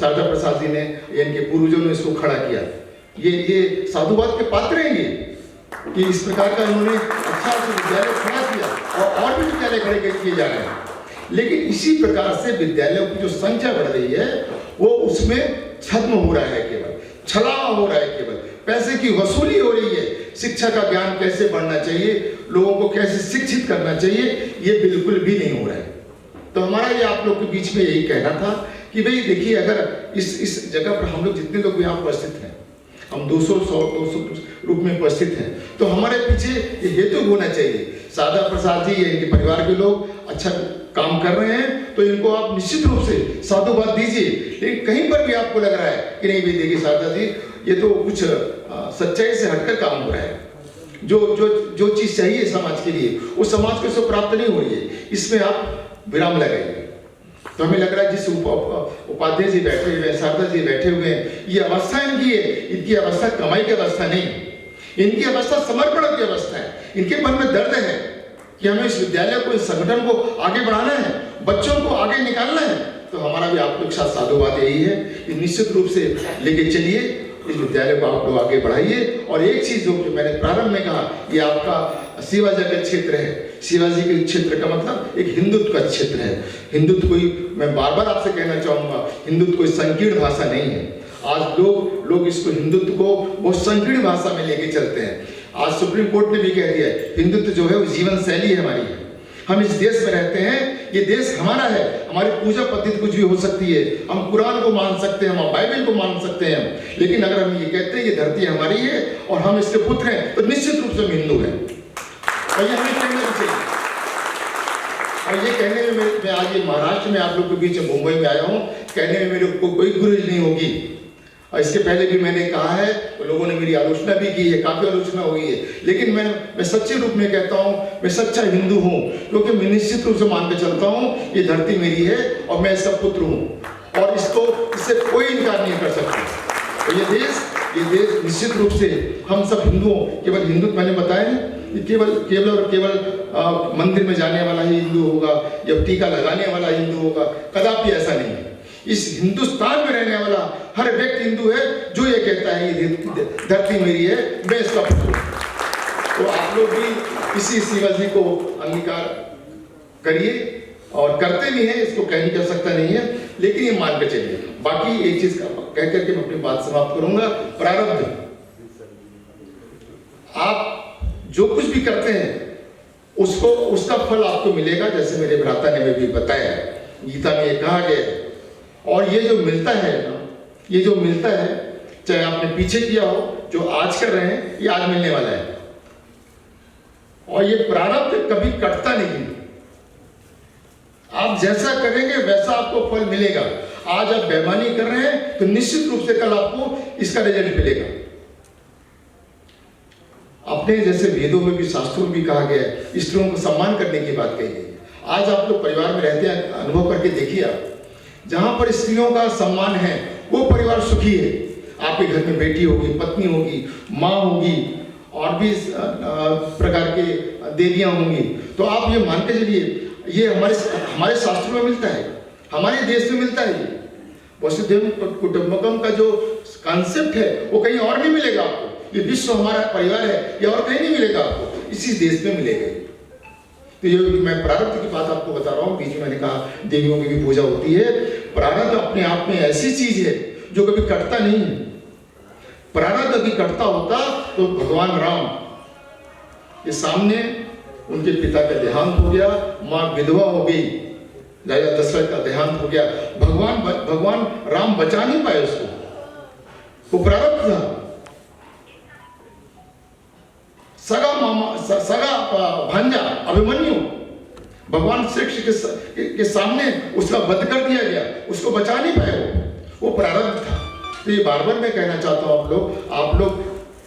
शारदा प्रसाद जी ने, इनके पूर्वजों ने इसको खड़ा किया। ये साधुवाद के पात्र हैं ये, कि इस प्रकार का इन्होंने अच्छा से विद्यालय खड़ा किया, और भी विद्यालय खड़े किए जा रहे हैं। लेकिन इसी प्रकार से विद्यालयों की जो संख्या बढ़ रही है, वो उसमें छद्म हो रहा है, केवल छलावा हो रहा है, केवल पैसे की वसूली हो रही है। शिक्षा का ज्ञान कैसे बढ़ना चाहिए, लोगों को कैसे शिक्षित करना चाहिए, ये बिल्कुल भी नहीं हो रहा है। तो हमारा ये आप लोग के बीच में यही कहना था कि भाई देखिए, अगर इस जगह पर हम लोग जितने लोग यहाँ उपस्थित हैं, हम 200 रूप में उपस्थित हैं, तो हमारे पीछे ये हेतु होना चाहिए। शारदा प्रसाद जी या इनके परिवार के लोग अच्छा काम कर रहे हैं, तो इनको आप निश्चित रूप से साधुवाद दीजिए। लेकिन कहीं पर भी आपको लग रहा है कि नहीं भाई देखिए शारदा जी, ये तो कुछ सच्चाई से हटकर काम हो रहा है, जो चीज चाहिए समाज के लिए, वो समाज को इससे प्राप्त नहीं हो रही है, इसमें आप विराम लगाइए। तो हमें लग रहा है जिस उपाध्याय जी बैठे हुए हैं, शारदा जी बैठे हुए हैं, ये अवस्था इनकी है, इनकी अवस्था कमाई की अवस्था नहीं, इनकी अवस्था समर्पण की अवस्था है। इनके मन में दर्द है कि हमें इस विद्यालय को, इस संगठन को आगे बढ़ाना है, बच्चों को आगे निकालना है। तो हमारा भी आप लोग साथ साधुवाद यही है कि निश्चित रूप से लेके चलिए, इस विद्यालय को आप लोग आगे बढ़ाइए। और एक चीज जो मैंने प्रारंभ में कहा, ये आपका शिवाजी का क्षेत्र है। शिवाजी के क्षेत्र का मतलब एक हिंदुत्व का क्षेत्र है। हिंदुत्व कोई, मैं बार बार आपसे कहना चाहूंगा, हिंदुत्व कोई संकीर्ण भाषा नहीं है। आज लोग इसको, हिंदुत्व को बहुत संकीर्ण भाषा में लेके चलते हैं। आज सुप्रीम कोर्ट ने भी कह दिया है, हिंदुत्व जो है वो जीवन शैली है हमारी है। हम इस देश में रहते हैं, ये देश हमारा है, हमारी पूजा पद्धति कुछ भी हो सकती है, हम कुरान को मान सकते हैं, हम बाइबल को मान सकते हैं, लेकिन अगर हम ये कहते हैं ये धरती हमारी है और हम इसके पुत्र हैं, तो निश्चित रूप से हम हिंदू हैं। और ये हमें कहना भी चाहिए। और ये कहने में मैं आज ये महाराष्ट्र में आप लोग के बीच में मुंबई में आया हूँ, कहने में मेरे को कोई गुरेज नहीं होगी। और इसके पहले भी मैंने कहा है, तो लोगों ने मेरी आलोचना भी की है, काफी आलोचना हुई है, लेकिन मैं सच्चे रूप में कहता हूँ, मैं सच्चा हिंदू हूँ, क्योंकि मैं निश्चित रूप से मान के चलता हूँ ये धरती मेरी है और मैं इसका पुत्र हूँ, और इससे कोई इनकार नहीं कर सकता। तो ये देश निश्चित रूप से हम सब हिंदुओं, केवल हिंदू मैंने बताया नहीं, केवल मंदिर में जाने वाला ही हिंदू होगा या टीका लगाने वाला हिंदू होगा, कदापि ऐसा नहीं है। इस हिंदुस्तान में रहने वाला हर व्यक्ति हिंदू है जो ये कहता है ये धरती मेरी है, मैं इसका पुत्र हूं। तो आप लोग भी इसी शिवाजी को अंगीकार करिए, और करते भी हैं, इसको कहने की आवश्यकता नहीं है, लेकिन ये मान के चलिए। बाकी एक चीज कह करके मैं अपनी बात समाप्त करूंगा। प्रारब्ध, आप जो कुछ भी करते हैं उसका फल आपको मिलेगा, जैसे मेरे भ्राता ने भी बताया, गीता में ये कहा गया है। और ये जो मिलता है ना, ये जो मिलता है, चाहे आपने पीछे किया हो, जो आज कर रहे हैं ये आज मिलने वाला है। और ये प्रारब्ध कभी कटता नहीं। आप जैसा करेंगे वैसा आपको फल मिलेगा। आज आप बेईमानी कर रहे हैं तो निश्चित रूप से कल आपको इसका रिजल्ट मिलेगा। अपने जैसे वेदों में भी, शास्त्रों में भी कहा गया है, स्त्रियों को सम्मान करने की बात कही गई है। आज आप लोग परिवार में रहते हैं, अनुभव करके देखिए आप, जहां पर स्त्रियों का सम्मान है वो परिवार सुखी है। आपके घर में बेटी होगी, पत्नी होगी, माँ होगी और भी प्रकार के देवियां होंगी। तो आप ये मान के चलिए, ये हमारे शास्त्रों में मिलता है, हमारे देश में मिलता है। ये वसुधैव कुटुंबकम का जो कॉन्सेप्ट है वो कहीं और नहीं मिलेगा आपको। ये विश्व हमारा परिवार है, ये और कहीं नहीं मिलेगा आपको, इसी देश में मिलेगा। तो ये मैं प्रारब्ध की बात आपको बता रहा हूँ। बीच में मैंने कहा देवियों की भी पूजा होती है। प्रारब्ध अपने आप में ऐसी चीज है जो कभी कटता नहीं है। प्रारब्ध अभी कटता होता तो भगवान राम के सामने उनके पिता का देहांत हो गया, माँ विधवा हो गई, राजा दशरथ का देहांत हो गया, भगवान राम बचा नहीं पाए उसको। वो प्रारब्ध था। सगा भांजा अभिमन्यु भगवान श्री कृष्ण के सामने उसका वध कर दिया गया, उसको बचा नहीं पाए। वो प्रारब्ध था। तो ये बार बार मैं कहना चाहता हूँ, आप लोग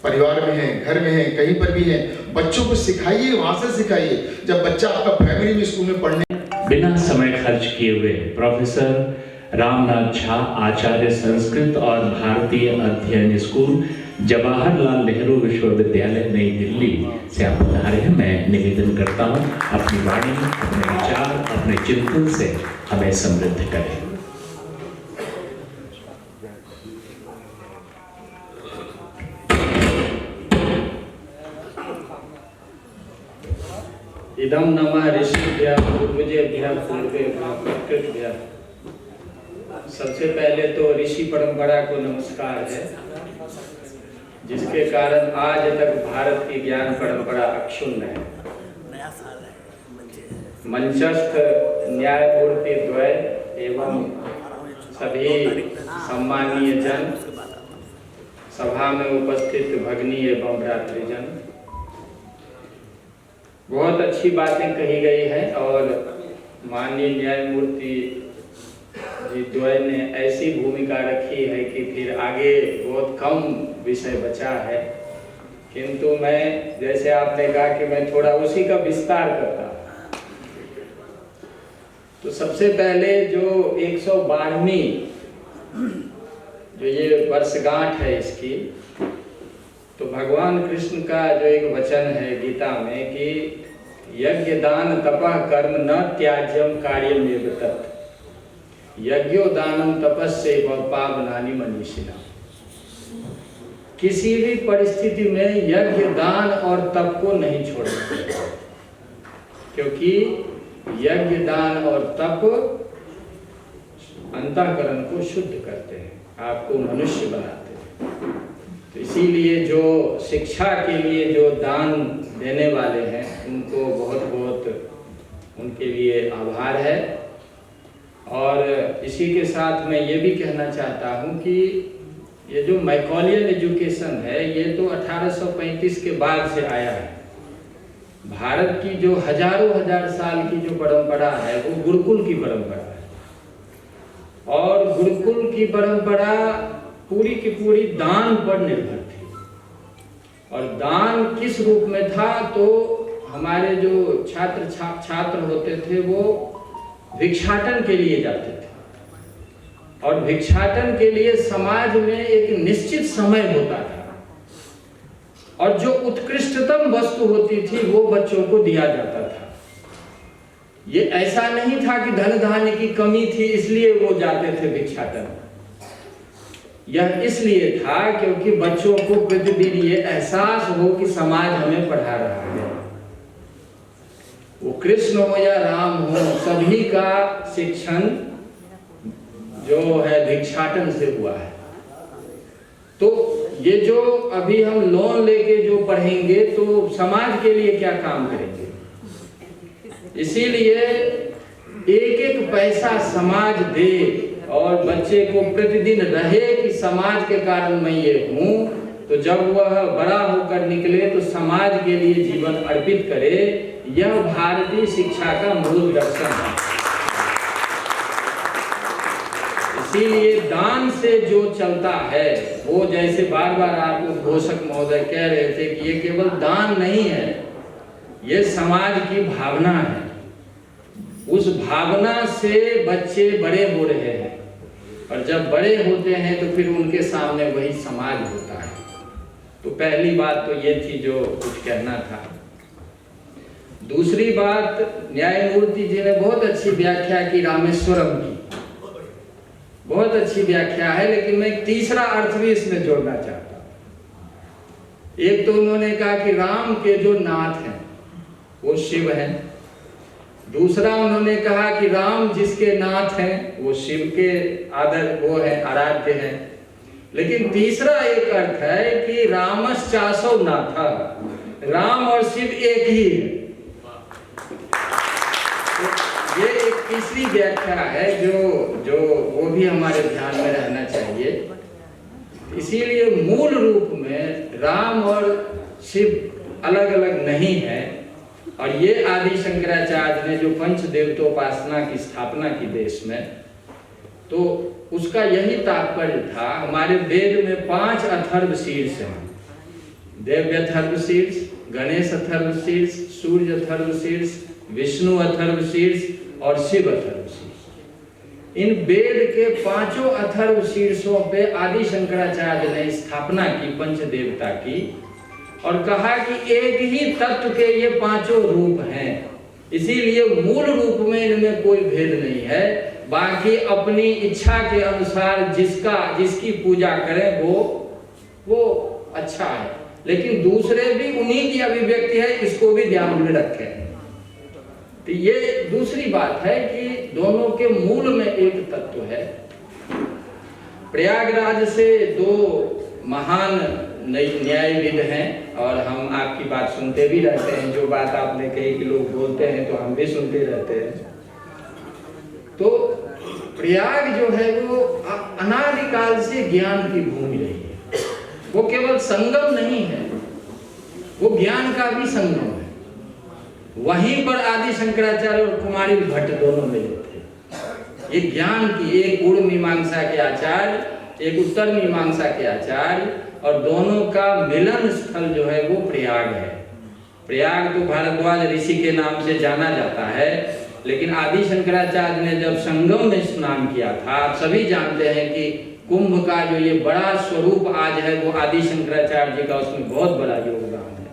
परिवार में हैं, घर में हैं, कहीं पर भी हैं, बच्चों को सिखाइए, वहां से सिखाइए। जब बच्चा आपका प्राइमरी में स्कूल में पढ़ने बिना समय खर्च किए हुए प्रोफेसर रामनाथ झा, आचार्य संस्कृत और भारतीय अध्ययन स्कूल, जवाहरलाल नेहरू विश्वविद्यालय, नई दिल्ली से आप पधारे हैं। मैं निवेदन करता हूँ अपनी वाणी, अपने विचार, अपने चिंतन से हमें समृद्ध करें। इदम नमः ऋषिभ्यः पूर्वजेभ्यः पूर्वेभ्यः प्रकृतिभ्यः। सबसे पहले तो ऋषि परंपरा को नमस्कार है, जिसके कारण आज तक भारत की ज्ञान परंपरा अक्षुण्ण है। मंचस्थ न्यायमूर्ति द्वय एवं सभी सम्मानीय जन, सभा में उपस्थित भगिनी एवं भ्रातृजन, बहुत अच्छी बातें कही गई हैं। और माननीय न्यायमूर्ति जी द्वय ने ऐसी भूमिका रखी है कि फिर आगे बहुत कम विषय बचा है। किंतु मैं, जैसे आपने कहा कि मैं थोड़ा उसी का विस्तार करता। तो सबसे पहले जो 112वीं जो ये वर्षगांठ है इसकी, तो भगवान कृष्ण का जो एक वचन है गीता में कि यज्ञ दान तपः कर्म न त्याज्यम कार्यमेव तत्, यज्ञो दानम तपस्यैव पावनानि मनीषिणाः। किसी भी परिस्थिति में यज्ञ दान और तप को नहीं छोड़ना, क्योंकि यज्ञ दान और तप अंतःकरण को शुद्ध करते हैं, आपको मनुष्य बनाते हैं। तो इसीलिए जो शिक्षा के लिए जो दान देने वाले हैं उनको बहुत बहुत उनके लिए आभार है। और इसी के साथ मैं ये भी कहना चाहता हूँ कि ये जो मैकॉलियन एजुकेशन है ये तो 1835 के बाद से आया है। भारत की जो हजारों हजार साल की जो परंपरा है वो गुरुकुल की परंपरा है, और गुरुकुल की परंपरा पूरी की पूरी दान पर निर्भर थी। और दान किस रूप में था, तो हमारे जो छात्र होते थे वो भिक्षाटन के लिए जाते थे, और भिक्षाटन के लिए समाज में एक निश्चित समय होता था, और जो उत्कृष्टतम वस्तु होती थी वो बच्चों को दिया जाता था। ये ऐसा नहीं था कि धन धान्य की कमी थी इसलिए वो जाते थे भिक्षाटन। यह इसलिए था क्योंकि बच्चों को प्रतिदिन ये एहसास हो कि समाज हमें पढ़ा रहा है। वो कृष्ण हो या राम हो, सभी का शिक्षण जो है भिक्षाटन से हुआ है। तो ये जो अभी हम लोन लेके जो पढ़ेंगे तो समाज के लिए क्या काम करेंगे, इसीलिए एक एक पैसा समाज दे और बच्चे को प्रतिदिन रहे कि समाज के कारण मैं ये हूँ, तो जब वह बड़ा होकर निकले तो समाज के लिए जीवन अर्पित करे। यह भारतीय शिक्षा का मूल दर्शन है। इसीलिए दान से जो चलता है वो, जैसे बार बार आप उद्घोषक महोदय कह रहे थे कि ये केवल दान नहीं है, ये समाज की भावना है। उस भावना से बच्चे बड़े हो रहे हैं, और जब बड़े होते हैं तो फिर उनके सामने वही समाज होता है। तो पहली बात तो ये थी जो कुछ कहना था। दूसरी बात, न्यायमूर्ति जी ने बहुत अच्छी व्याख्या की रामेश्वरम की, बहुत अच्छी व्याख्या है, लेकिन मैं एक तीसरा अर्थ भी इसमें जोड़ना चाहता हूं। एक तो उन्होंने कहा कि राम के जो नाथ हैं वो शिव हैं। दूसरा उन्होंने कहा कि राम जिसके नाथ हैं वो शिव के वो है, आराध्य हैं। लेकिन तीसरा एक अर्थ है कि रामश्चासो नाथा, राम और शिव एक ही है। तो ये एक तीसरी व्याख्या है जो वो भी हमारे ध्यान में रहना चाहिए। इसीलिए मूल रूप में राम और शिव अलग अलग नहीं है। और ये आदि शंकराचार्य ने जो पंचदेवतोपासना की स्थापना की देश में, तो उसका यही तात्पर्य था। हमारे वेद में 5 अथर्व शीर्ष हैं, देव अथर्व शीर्ष, गणेश अथर्व शीर्ष, सूर्य अथर्व शीर्ष, विष्णु अथर्व शीर्ष और शिव अथर्व शीर्ष। इन वेद के 5 अथर्व शीर्षों पे आदि शंकराचार्य ने स्थापना की पंचदेवता की, और कहा कि एक ही तत्व के ये 5 रूप हैं। इसीलिए मूल रूप में इनमें कोई भेद नहीं है। बाकी अपनी इच्छा के अनुसार जिसकी पूजा करें वो अच्छा है, लेकिन दूसरे भी उन्हीं की अभिव्यक्ति है, इसको भी ध्यान में रखें। तो ये दूसरी बात है कि दोनों के मूल में एक तत्व है। प्रयागराज से 2 महान न्यायविद हैं, और हम आपकी बात सुनते भी रहते हैं। जो बात आपने कही कि लोग बोलते हैं तो हम भी सुनते रहते हैं। तो प्रयाग जो है वो अनादिकाल से ज्ञान की भूमि रही है। वो केवल संगम नहीं है, वो ज्ञान का भी संगम है। वहीं पर आदि शंकराचार्य और कुमारी भट्ट दोनों मिले थे। ये ज्ञान की, एक पूर्व मीमांसा के आचार्य, एक उत्तर मीमांसा के आचार्य, और दोनों का मिलन स्थल जो है वो प्रयाग है। प्रयाग तो भारद्वाज ऋषि के नाम से जाना जाता है, लेकिन आदि शंकराचार्य ने जब संगम में स्नान किया था, आप सभी जानते हैं कि कुंभ का जो ये बड़ा स्वरूप आज है वो आदि शंकराचार्य जी का उसमें बहुत बड़ा योगदान है,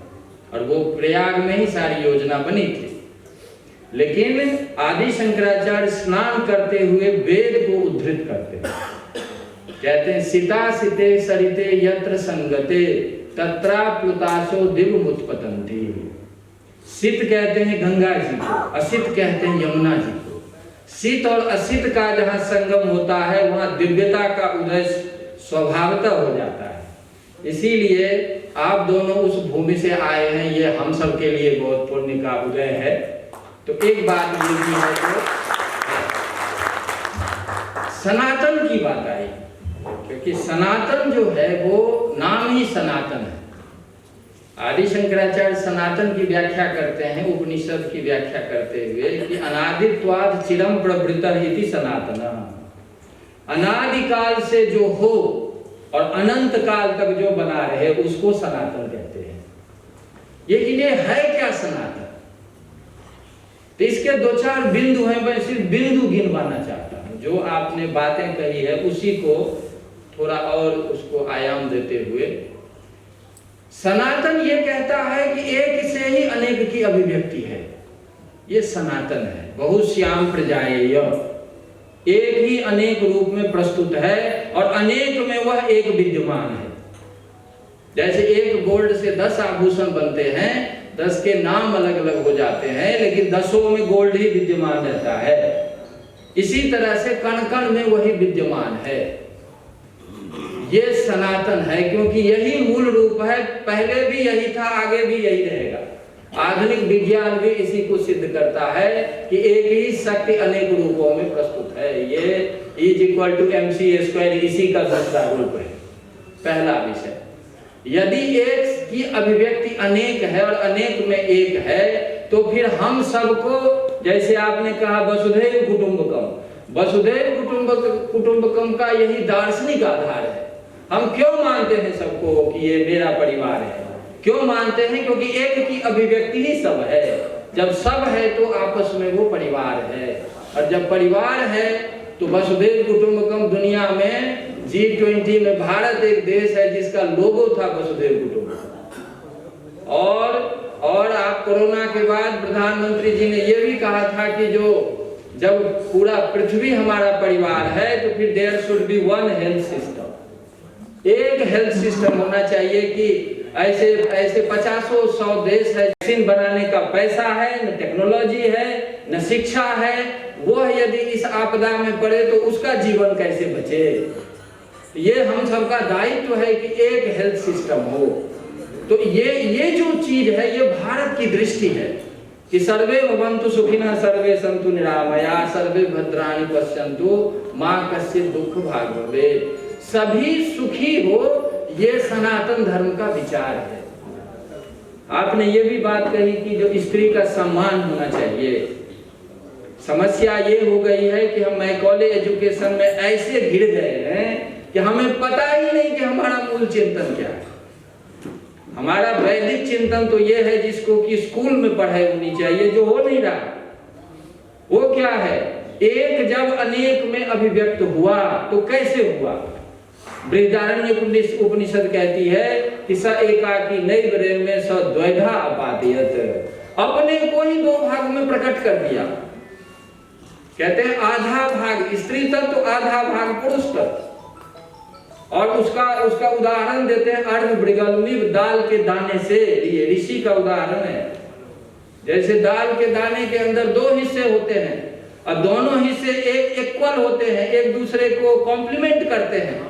और वो प्रयाग में ही सारी योजना बनी थी। लेकिन आदि शंकराचार्य स्नान करते हुए वेद को उद्धृत करते हैं। कहते हैं सीता सिते सरिते यत्र संगते तत्रा प्लुतासो दिव्यमुत्पतन्ति। सित कहते हैं गंगा जी को, असित कहते हैं यमुना जी को। सित और असित का जहाँ संगम होता है वहाँ दिव्यता का उदय स्वभावतः हो जाता है। इसीलिए आप दोनों उस भूमि से आए हैं, ये हम सब के लिए बहुत पुण्य का उदय है। तो एक बात ये भी है, तो सनातन की बात आई, क्योंकि सनातन जो है वो नाम ही सनातन है। आदि शंकराचार्य सनातन की व्याख्या करते हैं उपनिषद की व्याख्या करते हुए कि अनादित्वाद चिरम प्रवृत्तः इति सनातन। अनादिकाल से जो हो और अनंत काल तक जो बना रहे उसको सनातन कहते हैं। लेकिन ये है क्या सनातन? तो इसके 2-4 बिंदु हैं, मैं सिर्फ बिंदु गिनवाना चाहता हूँ। जो आपने बातें कही है उसी को थोड़ा और उसको आयाम देते हुए, सनातन ये कहता है कि एक से ही अनेक की अभिव्यक्ति है, ये सनातन है। बहुश्याम प्रजाएय, एक ही अनेक रूप में प्रस्तुत है और अनेक में वह एक विद्यमान है। जैसे एक गोल्ड से 10 आभूषण बनते हैं, 10 के नाम अलग अलग हो जाते हैं, लेकिन 10 में गोल्ड ही विद्यमान रहता है। इसी तरह से कण कण में वही विद्यमान है। ये सनातन है, क्योंकि यही मूल रूप है। पहले भी यही था, आगे भी यही रहेगा। आधुनिक विज्ञान भी इसी को सिद्ध करता है कि एक ही शक्ति अनेक रूपों में प्रस्तुत है। ये E=mc², इसी का दूसरा रूप है। पहला विषय, यदि एक की अभिव्यक्ति अनेक है और अनेक में एक है, तो फिर हम सबको, जैसे आपने कहा वसुधैव कुटुंबकम, वसुधैव कुटुंबकम का यही दार्शनिक आधार है। हम क्यों मानते हैं सबको कि ये मेरा परिवार है? क्यों मानते हैं? क्योंकि एक की अभिव्यक्ति ही सब है। जब सब है तो आपस में वो परिवार है, और जब परिवार है तो वसुधैव कुटुंबकम। दुनिया में G20 में भारत एक देश है जिसका लोगो था वसुधैव कुटुंबकम। और आप कोरोना के बाद प्रधानमंत्री जी ने यह भी कहा था कि जब पूरा पृथ्वी हमारा परिवार है तो फिर there should be one health system. एक हेल्थ सिस्टम होना चाहिए कि ऐसे 50-100 देश है, वैक्सीन बनाने का पैसा है, न टेक्नोलॉजी है, न शिक्षा है, वो यदि इस आपदा में पड़े तो उसका जीवन कैसे बचे? ये हम सबका दायित्व है कि एक हेल्थ सिस्टम हो। तो ये जो चीज है, ये भारत की दृष्टि है कि सर्वे भवन्तु सुखिनः, सर्वे सन्तु निरामया, सर्वे भद्राणि पश्यन्तु, मा कश्चित् दुःख भाग् भवेत्। सभी सुखी हो, ये सनातन धर्म का विचार है। आपने ये भी बात कही कि जो स्त्री का सम्मान होना चाहिए। समस्या ये हो गई है कि हम मैकॉले एजुकेशन में ऐसे घिर गए हैं कि हमें पता ही नहीं कि हमारा मूल चिंतन क्या है। हमारा वैदिक चिंतन तो ये है जिसको कि स्कूल में पढ़ाई होनी चाहिए, जो हो नहीं रहा। वो क्या है? एक जब अनेक में अभिव्यक्त हुआ तो कैसे हुआ? बृहदारण्य उपनिषद कहती है कि स एकाकी नैव रेमे स द्वैधा अपादयत्। अपने को ही दो भाग में प्रकट कर दिया। कहते हैं आधा भाग स्त्री तत्व, आधा भाग पुरुष तत्व। और उसका उदाहरण देते हैं अर्धवृगल्मी दाल के दाने से। ये ऋषि का उदाहरण है। जैसे दाल के दाने के अंदर दो हिस्से होते हैं और दोनों हिस्से एक इक्वल होते हैं, एक दूसरे को कॉम्प्लीमेंट करते हैं,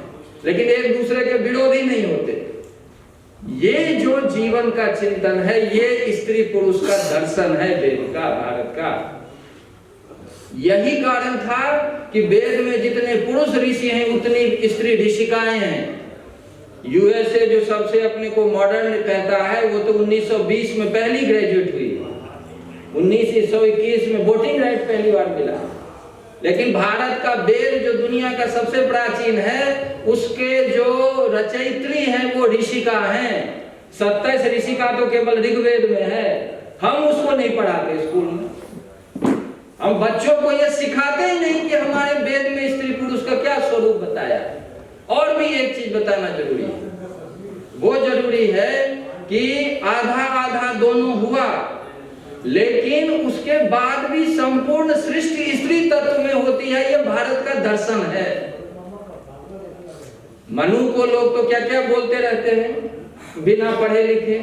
लेकिन एक दूसरे के विरोधी नहीं होते। ये जो जीवन का चिंतन है, ये स्त्री पुरुष का दर्शन है वेद का, भारत का। यही कारण था कि वेद में जितने पुरुष ऋषि हैं उतनी स्त्री ऋषिकाएं हैं। यूएसए जो सबसे अपने को मॉडर्न कहता है, वो तो 1920 में पहली ग्रेजुएट हुई, 1921 में वोटिंग राइट पहली बार मिला। लेकिन भारत का वेद जो दुनिया का सबसे प्राचीन है, उसके जो रचयित्री हैं वो ऋषिका हैं। 27 ऋषिका तो केवल ऋग्वेद में है। हम उसको नहीं पढ़ाते स्कूल में। हम बच्चों को यह सिखाते ही नहीं कि हमारे वेद में स्त्री पुरुष का क्या स्वरूप बताया है। और भी एक चीज बताना जरूरी है। वो जरूरी है कि आधा आधा दोनों हुआ, लेकिन उसके बाद भी संपूर्ण सृष्टि स्त्री तत्व में होती है। यह भारत का दर्शन है। मनु को लोग तो क्या क्या बोलते रहते हैं बिना पढ़े लिखे।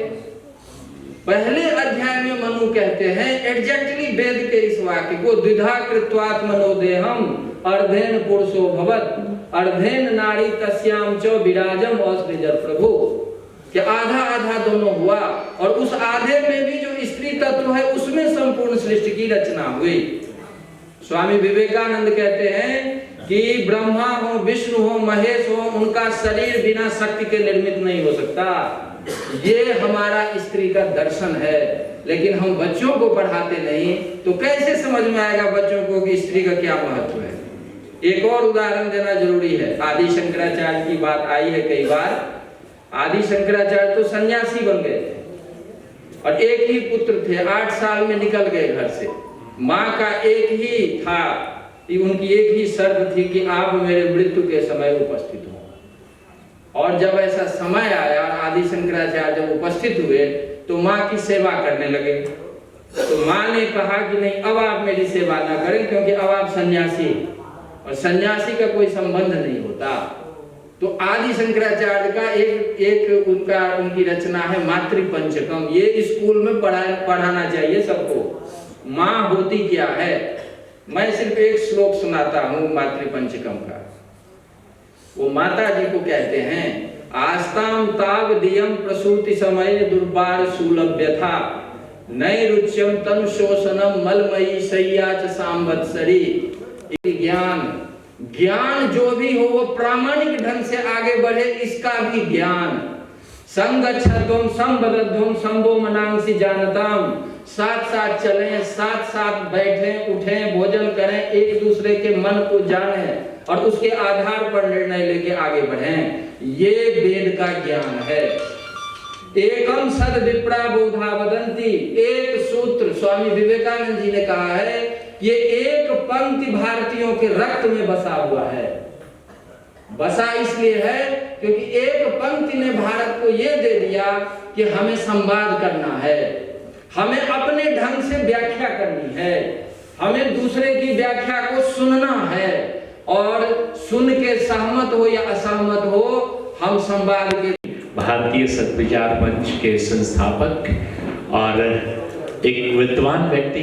पहले अध्याय में मनु कहते हैं एग्जैक्टली वेद के इस वाक्य को, द्विधा कृत्वात्मनो देहम अर्धेन पुरुषो भवत अर्धेन नारी तस्याम च विराजम असृजत प्रभु। कि आधा आधा दोनों हुआ, और उस आधे में भी जो स्त्री तत्व है उसमें संपूर्ण सृष्टि की रचना हुई। स्वामी विवेकानंद कहते हैं कि ब्रह्मा हो, विष्णु हो, महेश हो, उनका शरीर बिना शक्ति के निर्मित नहीं हो सकता। ये हमारा स्त्री का दर्शन है। लेकिन हम बच्चों को पढ़ाते नहीं, तो कैसे समझ में आएगा बच्चों को कि स्त्री का क्या महत्व है? एक और उदाहरण देना जरूरी है। आदि शंकराचार्य की बात आई है कई बार। आदि शंकराचार्य तो सन्यासी बन गए थे और एक ही पुत्र थे। 8 साल में निकल गए घर से। माँ का एक ही था, उनकी एक ही शर्त थी कि आप मेरे मृत्यु के समय उपस्थित हो। और जब ऐसा समय आया, आदि शंकराचार्य जब उपस्थित हुए तो माँ की सेवा करने लगे। तो माँ ने कहा कि नहीं, अब आप मेरी सेवा ना करें, क्योंकि अब आप सन्यासी, और सन्यासी का कोई संबंध नहीं होता। तो आदि शंकराचार्य का एक उनकी रचना है मातृपंचकम। ये स्कूल में पढ़ाना चाहिए सबको। माँ होती क्या है? मैं सिर्फ एक श्लोक सुनाता हूँ मातृपंचकम का। वो माता जी को कहते हैं, आस्ताम ताव दियम प्रसूति समय दुर्बार सुलभ्य था नैरुच्यम तनु शोषणम मलमयी शय्या च सांवत्सरी। ज्ञान जो भी हो वो प्रामाणिक ढंग से आगे बढ़े, इसका भी ज्ञान। संगच्छध्वम संबद्धध्वम संभो मनांसी जानताम। साथ साथ चलें, साथ साथ बैठें, उठें, भोजन करें, एक दूसरे के मन को जानें और उसके आधार पर निर्णय लेके आगे बढ़ें। ये वेद का ज्ञान है। एकम सद विप्रा बोधा वदंती। एक सूत्र स्वामी विवेकानंद जी ने कहा है, ये एक पंक्ति भारतीयों के रक्त में बसा हुआ है। बसा इसलिए है क्योंकि एक पंक्ति ने भारत को यह दे दिया कि हमें संवाद करना है, हमें अपने ढंग से व्याख्या करनी है, हमें दूसरे की व्याख्या को सुनना है और सुन के सहमत हो या असहमत हो, हम संवाद के। भारतीय सद्विचार मंच के संस्थापक और एक विद्वान व्यक्ति,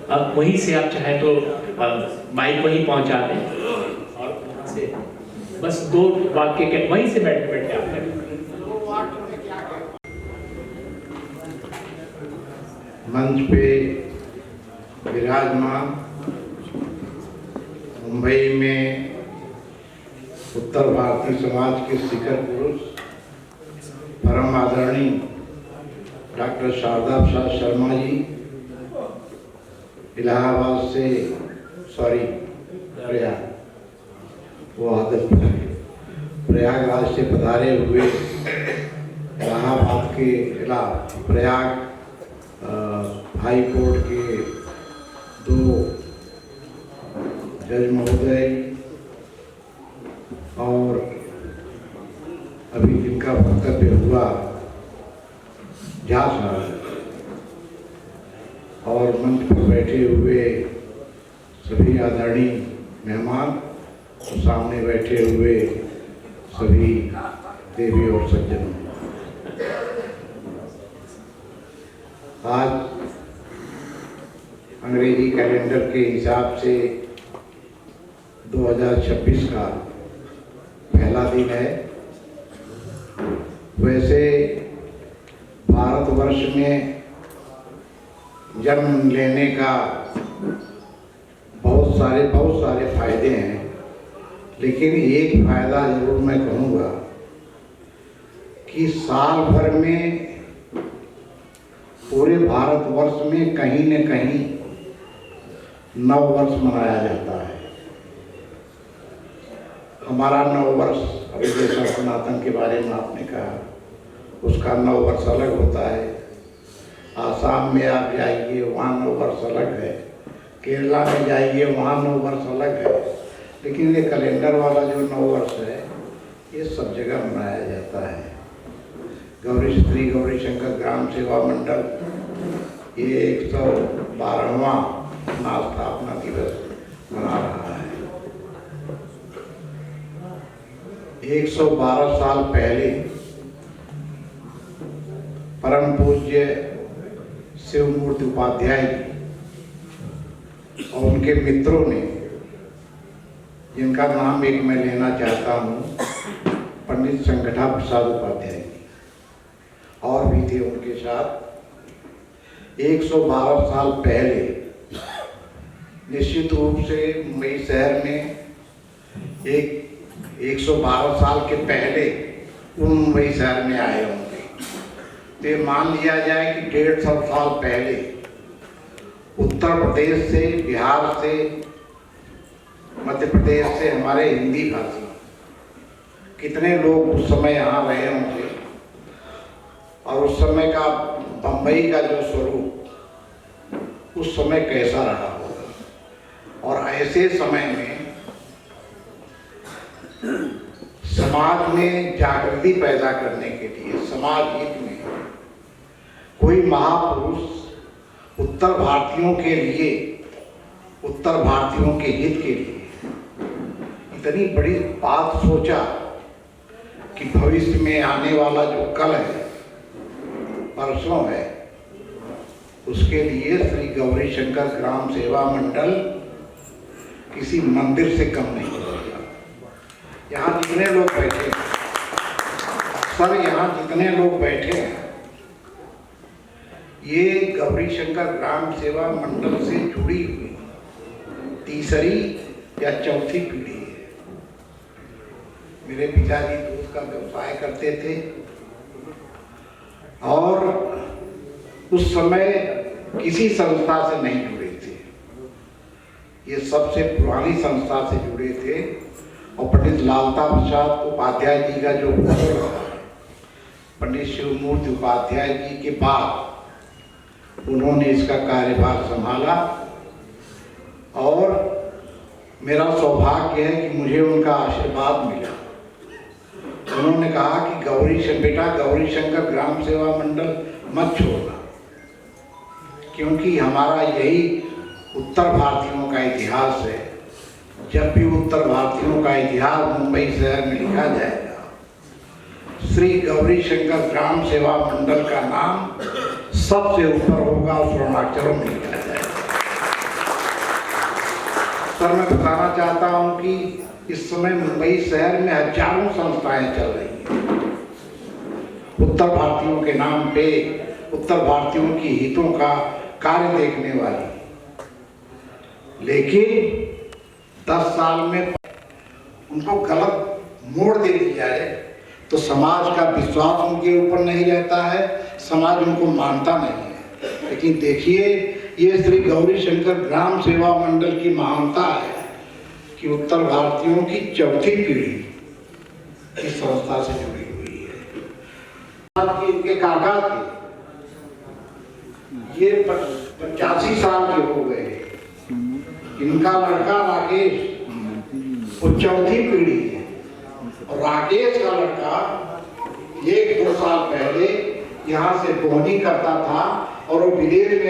अब वहीं से आप चाहे तो माइक वहीं पहुंचा दें और वहां से बस 2 वाक्य के वहीं से बैठ बैठे आप करें। मंच पे विराजमान मुंबई में उत्तर भारतीय समाज के शिखर पुरुष परम आदरणीय डॉक्टर शारदा प्रसाद शर्मा जी, इलाहाबाद से प्रयागराज से पधारे हुए इलाहाबाद के प्रयाग हाई कोर्ट के 2 जज महोदय और अभी जिनका वक्तव्य हुआ झा साहब और मंच पर बैठे हुए सभी आदरणीय मेहमान और सामने बैठे हुए सभी देवी और सज्जनों, आज अंग्रेजी कैलेंडर के हिसाब से 2026 का पहला दिन है। वैसे भारतवर्ष में जन्म लेने का बहुत सारे फायदे हैं, लेकिन एक फायदा जरूर मैं कहूँगा कि साल भर में पूरे भारतवर्ष में कहीं न कहीं नव वर्ष मनाया जाता है। हमारा नव वर्ष, अभी जैसा सनातन के बारे में आपने कहा, उसका नव वर्ष अलग होता है। आसाम में आप जाइए, वहाँ नव वर्ष अलग है, केरला में जाइए, वहाँ नव वर्ष अलग है, लेकिन ये कैलेंडर वाला जो नव वर्ष है ये सब जगह मनाया जाता है। गौरी श्री गौरी शंकर ग्राम सेवा मंडल ये 112वां स्थापना दिवस मना रहा है। 112 साल पहले परम पूज्य शिवमूर्ति उपाध्याय जी और उनके मित्रों ने, जिनका नाम एक मैं लेना चाहता हूँ, पंडित संगठा प्रसाद उपाध्याय जी और भी थे उनके साथ, 112 साल पहले निश्चित रूप से मुंबई शहर में 112 साल के पहले वो मुंबई शहर में आए होंगे। तो ये मान लिया जाए कि 150 साल पहले उत्तर प्रदेश से, बिहार से, मध्य प्रदेश से हमारे हिंदी भाषी कितने लोग उस समय यहाँ रहे होंगे और उस समय का बम्बई का जो स्वरूप उस समय कैसा रहा होगा। और ऐसे समय में समाज में जागृति पैदा करने के लिए, समाज हित में कोई महापुरुष उत्तर भारतीयों के लिए, उत्तर भारतीयों के हित के लिए इतनी बड़ी बात सोचा कि भविष्य में आने वाला जो कल है, परसों है, उसके लिए श्री गौरी शंकर ग्राम सेवा मंडल किसी मंदिर से कम नहीं होगा। यहाँ जितने लोग बैठे सर, यहाँ जितने लोग बैठे हैं ये गौरी शंकर ग्राम सेवा मंडल से जुड़ी हुई तीसरी या चौथी पीढ़ी है। मेरे पिताजी दूध का व्यवसाय करते थे और उस समय किसी संस्था से नहीं जुड़े थे। ये सबसे पुरानी संस्था से जुड़े थे और पंडित लालता प्रसाद उपाध्याय जी का जो पंडित शिवमूर्ति उपाध्याय जी के बाद उन्होंने इसका कार्यभार संभाला और मेरा सौभाग्य है कि मुझे उनका आशीर्वाद मिला। उन्होंने कहा कि बेटा गौरी शंकर ग्राम सेवा मंडल मत छोड़ना, क्योंकि हमारा यही उत्तर भारतीयों का इतिहास है। जब भी उत्तर भारतीयों का इतिहास मुंबई शहर में लिखा जाएगा, श्री गौरी शंकर ग्राम सेवा मंडल का नाम सबसे ऊपर होगा, स्वर्णाक्षरों में लिखा जाएगा। सर, मैं बताना चाहता हूं कि इस समय मुंबई शहर में हजारों संस्थाएं चल रही हैं उत्तर भारतीयों के नाम पे, उत्तर भारतीयों की हितों का कार्य देखने वाली। लेकिन 10 साल में उनको गलत मोड़ दे दिया जाए तो समाज का विश्वास उनके ऊपर नहीं रहता है, समाज उनको मानता नहीं है। लेकिन देखिए, ये श्री गौरी शंकर ग्राम सेवा मंडल की महानता है कि उत्तर भारतीयों की चौथी पीढ़ी इस संस्था से जुड़ी हुई है। इनके काका थे, ये 85 साल के हो गए। इनका लड़का राकेश वो चौथी पीढ़ी है और राकेश का लड़का 1-2 साल पहले यहाँ से बोहनी करता था और वो विदेश में।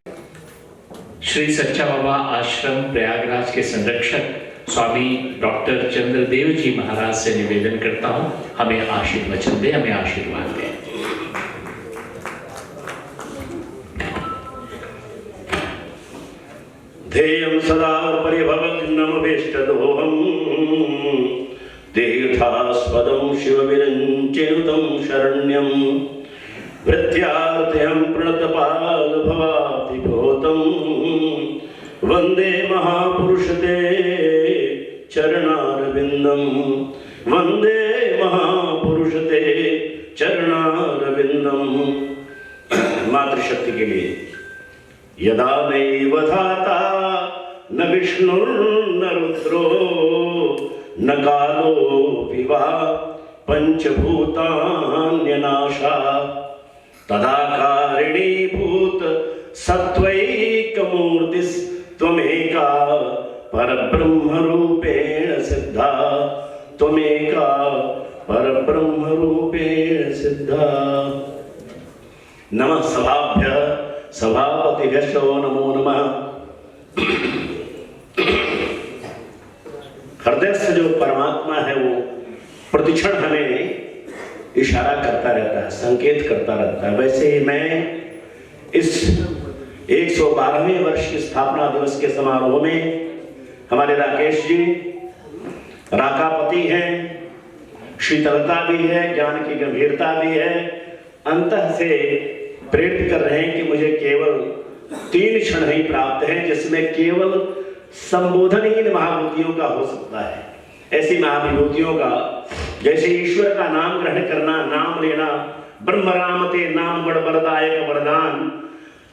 श्री सच्चा बाबा आश्रम प्रयागराज के संरक्षक स्वामी डॉक्टर चंद्रदेव जी महाराज से निवेदन करता हूं, हमें आशीर्वचन दे, हमें आशीर्वाद दें। ध्येयं सदा परिभवग्नमभीष्टदोहम् तीर्थास्पदं शिवविरञ्चिनुतं शरण्यं वृत्त्यार्त्यं प्रणतपालभवातिभूतं वन्दे महापुरुषते चरणारविन्दं वन्दे महापुरुषते चरणारविन्दं। मातृशक्ति के लिए यदा नैव धाता न विष्णुर्न रुद्रो न कालो विवा पंचभूतान्यनाशा तदा कारिणीभूत सत्वैकमूर्तिस् त्वमेका परब्रह्म रूपेण सिद्धा, त्वमेका परब्रह्म रूपेण सिद्धा। नमः सभाभ्यः सभापतिभ्यो नमो नमः। हृदय से जो परमात्मा है वो प्रतिक्षण हमें इशारा करता रहता है, संकेत करता रहता है। वैसे ही मैं इस 112वें वर्ष की स्थापना दिवस के समारोह में हमारे राकेश जी राकापति हैं, शीतलता भी है, ज्ञान की गंभीरता भी है, अंतः से प्रेरित कर रहे हैं कि मुझे केवल 3 क्षण ही प्राप्त हैं जिसमें केवल संबोधनहीन महाभूतियों का हो सकता है। ऐसी महाविभूतियों का जैसे ईश्वर का नाम ग्रहण करना, नाम लेना, ब्रह्म राम ते नाम वरदायक वरदान,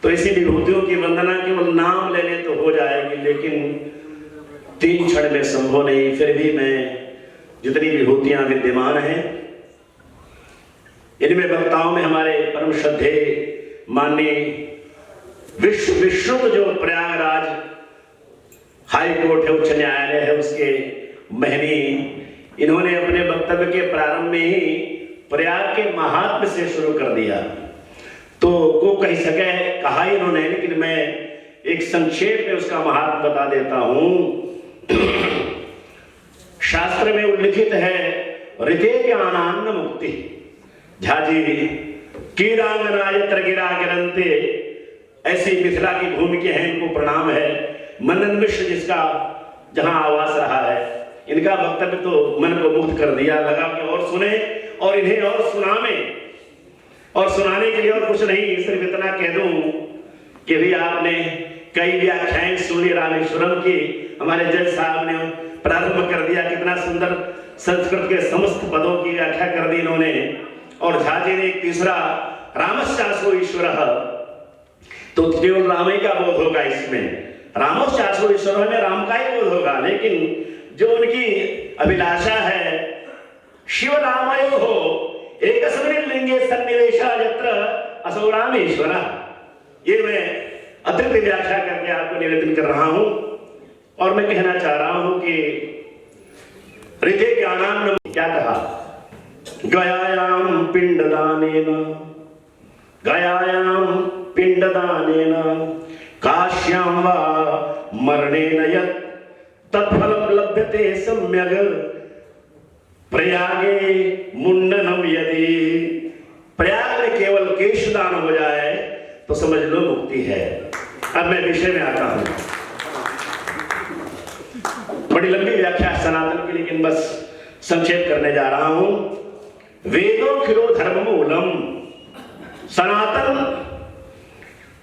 तो ऐसी विभूतियों की वंदना केवल नाम लेने तो हो जाएगी, लेकिन 3 क्षण में संभव नहीं। फिर भी मैं जितनी विभूतियां विद्यमान हैं इनमें वक्ताओं में हमारे परम श्रद्धे माननीय विश्व जो प्रयागराज हाई कोर्ट है, उच्च न्यायालय है, उसके महनी इन्होंने अपने वक्तव्य के प्रारंभ में ही प्रयाग के महात्म्य से शुरू कर दिया। तो को कह सके कहा इन्होंने, लेकिन मैं एक संक्षेप में उसका महात्म्य बता देता हूं। शास्त्र में उल्लिखित है ऋते ज्ञानान्न मुक्ति झाजी कीरांगनायत्र गिरा गिरंते। ऐसी मिथिला की भूमि के हैं, इनको प्रणाम है। मनन मिश्र जिसका जहां आवास रहा है, इनका वक्तव्य तो मन को मुक्त कर दिया, लगा कि और सुने और इन्हें और सुनावें। और सुनाने के लिए और कुछ नहीं, सिर्फ इतना कह दूं कि भी आपने कई व्याख्याएं सुनी रामेश्वरम की, हमारे जज साहब ने प्रारंभ कर दिया, कितना सुंदर संस्कृत के समस्त पदों की व्याख्या कर दी इन्होंने। और झा जी ने एक तीसरा रामश्चासो ईश्वर, तो केवल राम ही का बोध होगा इसमें, रामश्चासो ईश्वर में राम का ही बोध होगा। लेकिन जो उनकी अभिलाषा है शिव रामयो हो एकस्मिन् लिंगे सन्निवेशा यत्र असौ रामेश्वर, ये मैं अतिरिक्त व्याख्या करके आपको निवेदन कर रहा हूं। और मैं कहना चाह रहा हूं कि ऋते ज्ञानाम ने क्या कहा, गयायाम पिंडदानेन काश्याम वा मरणेन यत् तत्फलं लभ्यते सम्यग् प्रयागे मुंडनम, यदि प्रयाग में केवल केशदान हो जाए तो समझ लो मुक्ति है। अब मैं विषय में आता हूं, बड़ी लंबी व्याख्या सनातन की, लेकिन बस संक्षेप करने जा रहा हूं। वेदों खिलो धर्म मूलम, सनातन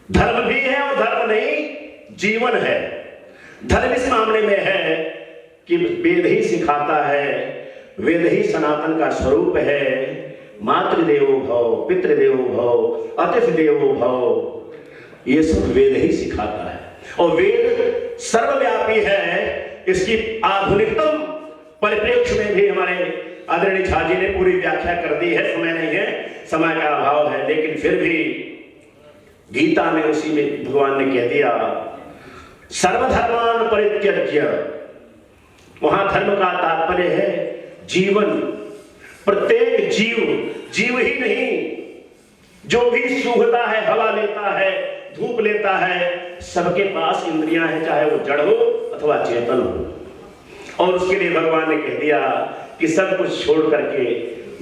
धर्म भी है और धर्म नहीं जीवन है। धर्म इस मामले में है कि वेद ही सिखाता है, वेद ही सनातन का स्वरूप है। मातृदेवो भव, पितृदेवो भव, अतिथि देवो भव, ये सब वेद ही सिखाता है। और वेद सर्वव्यापी है। इसकी आधुनिकतम परिप्रेक्ष्य में भी हमारे आदरणीय झा जी ने पूरी व्याख्या कर दी है, समय नहीं है, समय का अभाव है, लेकिन फिर भी गीता में उसी में भगवान ने कह दिया सर्वधर्मान परित्यज्य, वहां धर्म का तात्पर्य है जीवन। प्रत्येक जीव ही नहीं, जो भी सूंघता है, हवा लेता है, धूप लेता है, सबके पास इंद्रियां हैं, चाहे वो जड़ हो अथवा चेतन हो। और उसके लिए भगवान ने कह दिया कि सब कुछ छोड़ करके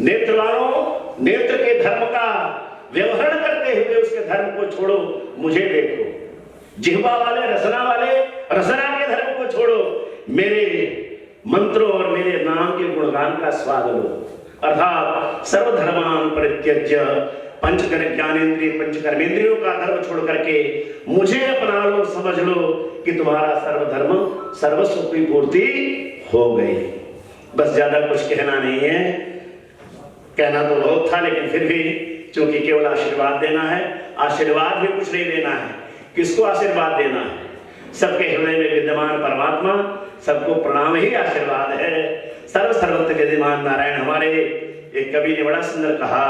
नेत्रवाणों, नेत्र के धर्म का व्यवहार करते हुए उसके धर्म को छोड़ो, मुझे देखो। जिह्वा वाले, रसना के धर्म को छोड़ो, मेरे मंत्रों और मेरे नाम के गुणगान का स्वाद लो। अर्थात सर्वधर्मान परित्यज्य, ज्ञानेन्द्रिय पंचकर्मेंद्रियों का धर्म छोड़ करके मुझे अपना लो, समझ लो कि तुम्हारा सर्वधर्म सर्वस्व की पूर्ति हो गई। बस ज्यादा कुछ कहना नहीं है, कहना तो बहुत था, लेकिन फिर भी चूंकि केवल आशीर्वाद देना है, आशीर्वाद भी कुछ नहीं देना है। किसको आशीर्वाद देना है? सबके हृदय में विद्यमान परमात्मा, सबको प्रणाम ही आशीर्वाद है। सर्वत्र विद्यमान नारायण। हमारे एक कवि ने बड़ा सुंदर कहा,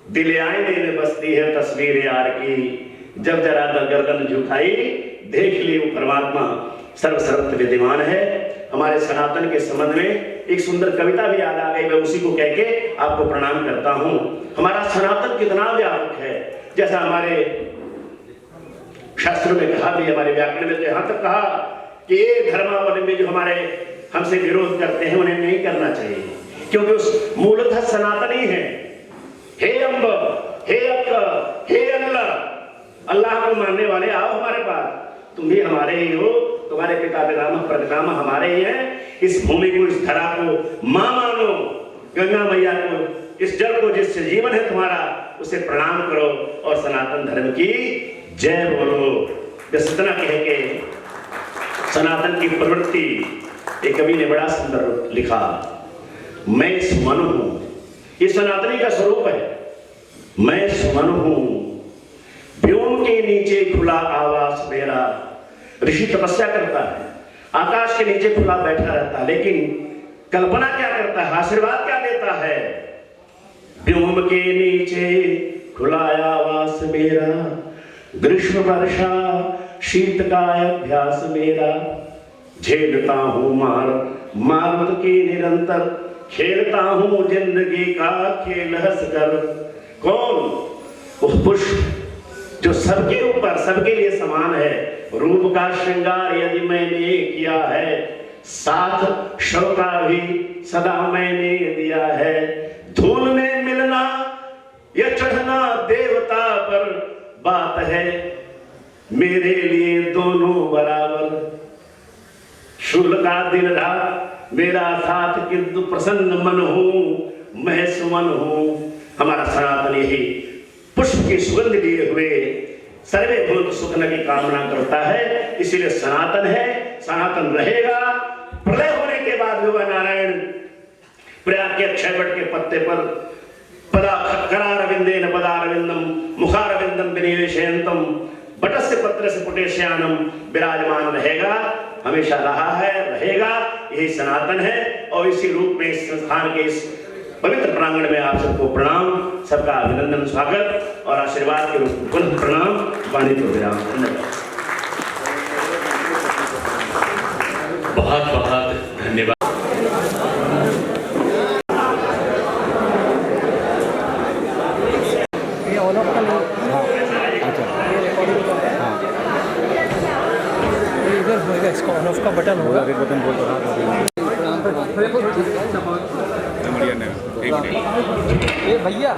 दिल आईने में बसती है तस्वीर यार की, जब जरा गर्दन झुकाई देख ली वो परमात्मा सर्वत्र विद्यमान है। हमारे सनातन के संबंध में एक सुंदर कविता भी याद आ गई, मैं उसी को कह के आपको प्रणाम करता हूं। हमारा सनातन कितना व्यापक है, जैसा हमारे शास्त्रों में कहा भी, हमारे व्याकरण में तो यहां तक कहा कि ये धर्मावलंबी जो हमारे हमसे विरोध करते हैं उन्हें नहीं करना चाहिए, क्योंकि उस मूलतः सनातन ही है। हे अम्ब, हे अक्क, हे अल्लाह, अल्लाह को मानने वाले आओ हमारे पास, तुम भी हमारे ही हो, तुम्हारे पिता पितामह परपितामह हमारे ही हैं। इस भूमि को, इस धरा को मां मानो, गंगा मैया को, इस जल को, जिससे जीवन है तुम्हारा, उसे प्रणाम करो और सनातन धर्म की जय बोलो। बस इतना कह के सनातन की प्रवृत्ति एक कवि ने बड़ा सुंदर लिखा, मैं सुमन हूं, ये सनातनी का स्वरूप है। मैं सुमन हूं, व्योम के नीचे खुला आवास मेरा। ऋषि तपस्या करता है, आकाश के नीचे खुला बैठा रहता है, लेकिन कल्पना क्या करता है, आशीर्वाद क्या देता है? व्योम के नीचे खुला आवास मेरा, ग्रीष्म वर्षा शीत का अभ्यास मेरा। झेलता हूं मारुत की निरंतर, खेलता हूं जिंदगी का खेल हंसकर। कौन? वो पुष्प जो सबके ऊपर, सबके लिए समान है। रूप का श्रृंगार यदि मैंने किया है, साथ शव का भी सदा मैंने दिया है। धूल में मिलना या चढ़ना देवता पर बात है, मेरे लिए दोनों बराबर। शूल का दिन रात मेरा साथ, किंतु प्रसन्न मन हूं, मैं सुमन हूँ। हमारा सनातन यही पुष्प की सुगंध लिए हुए सर्वे भूत सुखन की कामना करता है, इसीलिए सनातन है, सनातन रहेगा। प्रलय होने के बाद भी वह नारायण प्रयाग के अक्षय वट के पत्ते पर करारविंदेन पदारविंदम मुखारविंदम विनिवेशयन्तम बटस्य पत्रस्य पुटेश्यानम विराजमान रहेगा, हमेशा रहा है, रहेगा। यही सनातन है और इसी रूप में इस संस्थान के इस पवित्र प्रांगण में आप सबको प्रणाम, सबका अभिनंदन, स्वागत और आशीर्वाद के रूप में पुनः प्रणाम। वाणी को विराम। धन्यवाद। बहुत बहुत धन्यवाद। ये ऑन ऑफ का नहीं, ये रिकॉर्डिंग का है। ये इधर होएगा, इसका ऑन ऑफ का बटन होगा। बटन बोल रहा ये भैया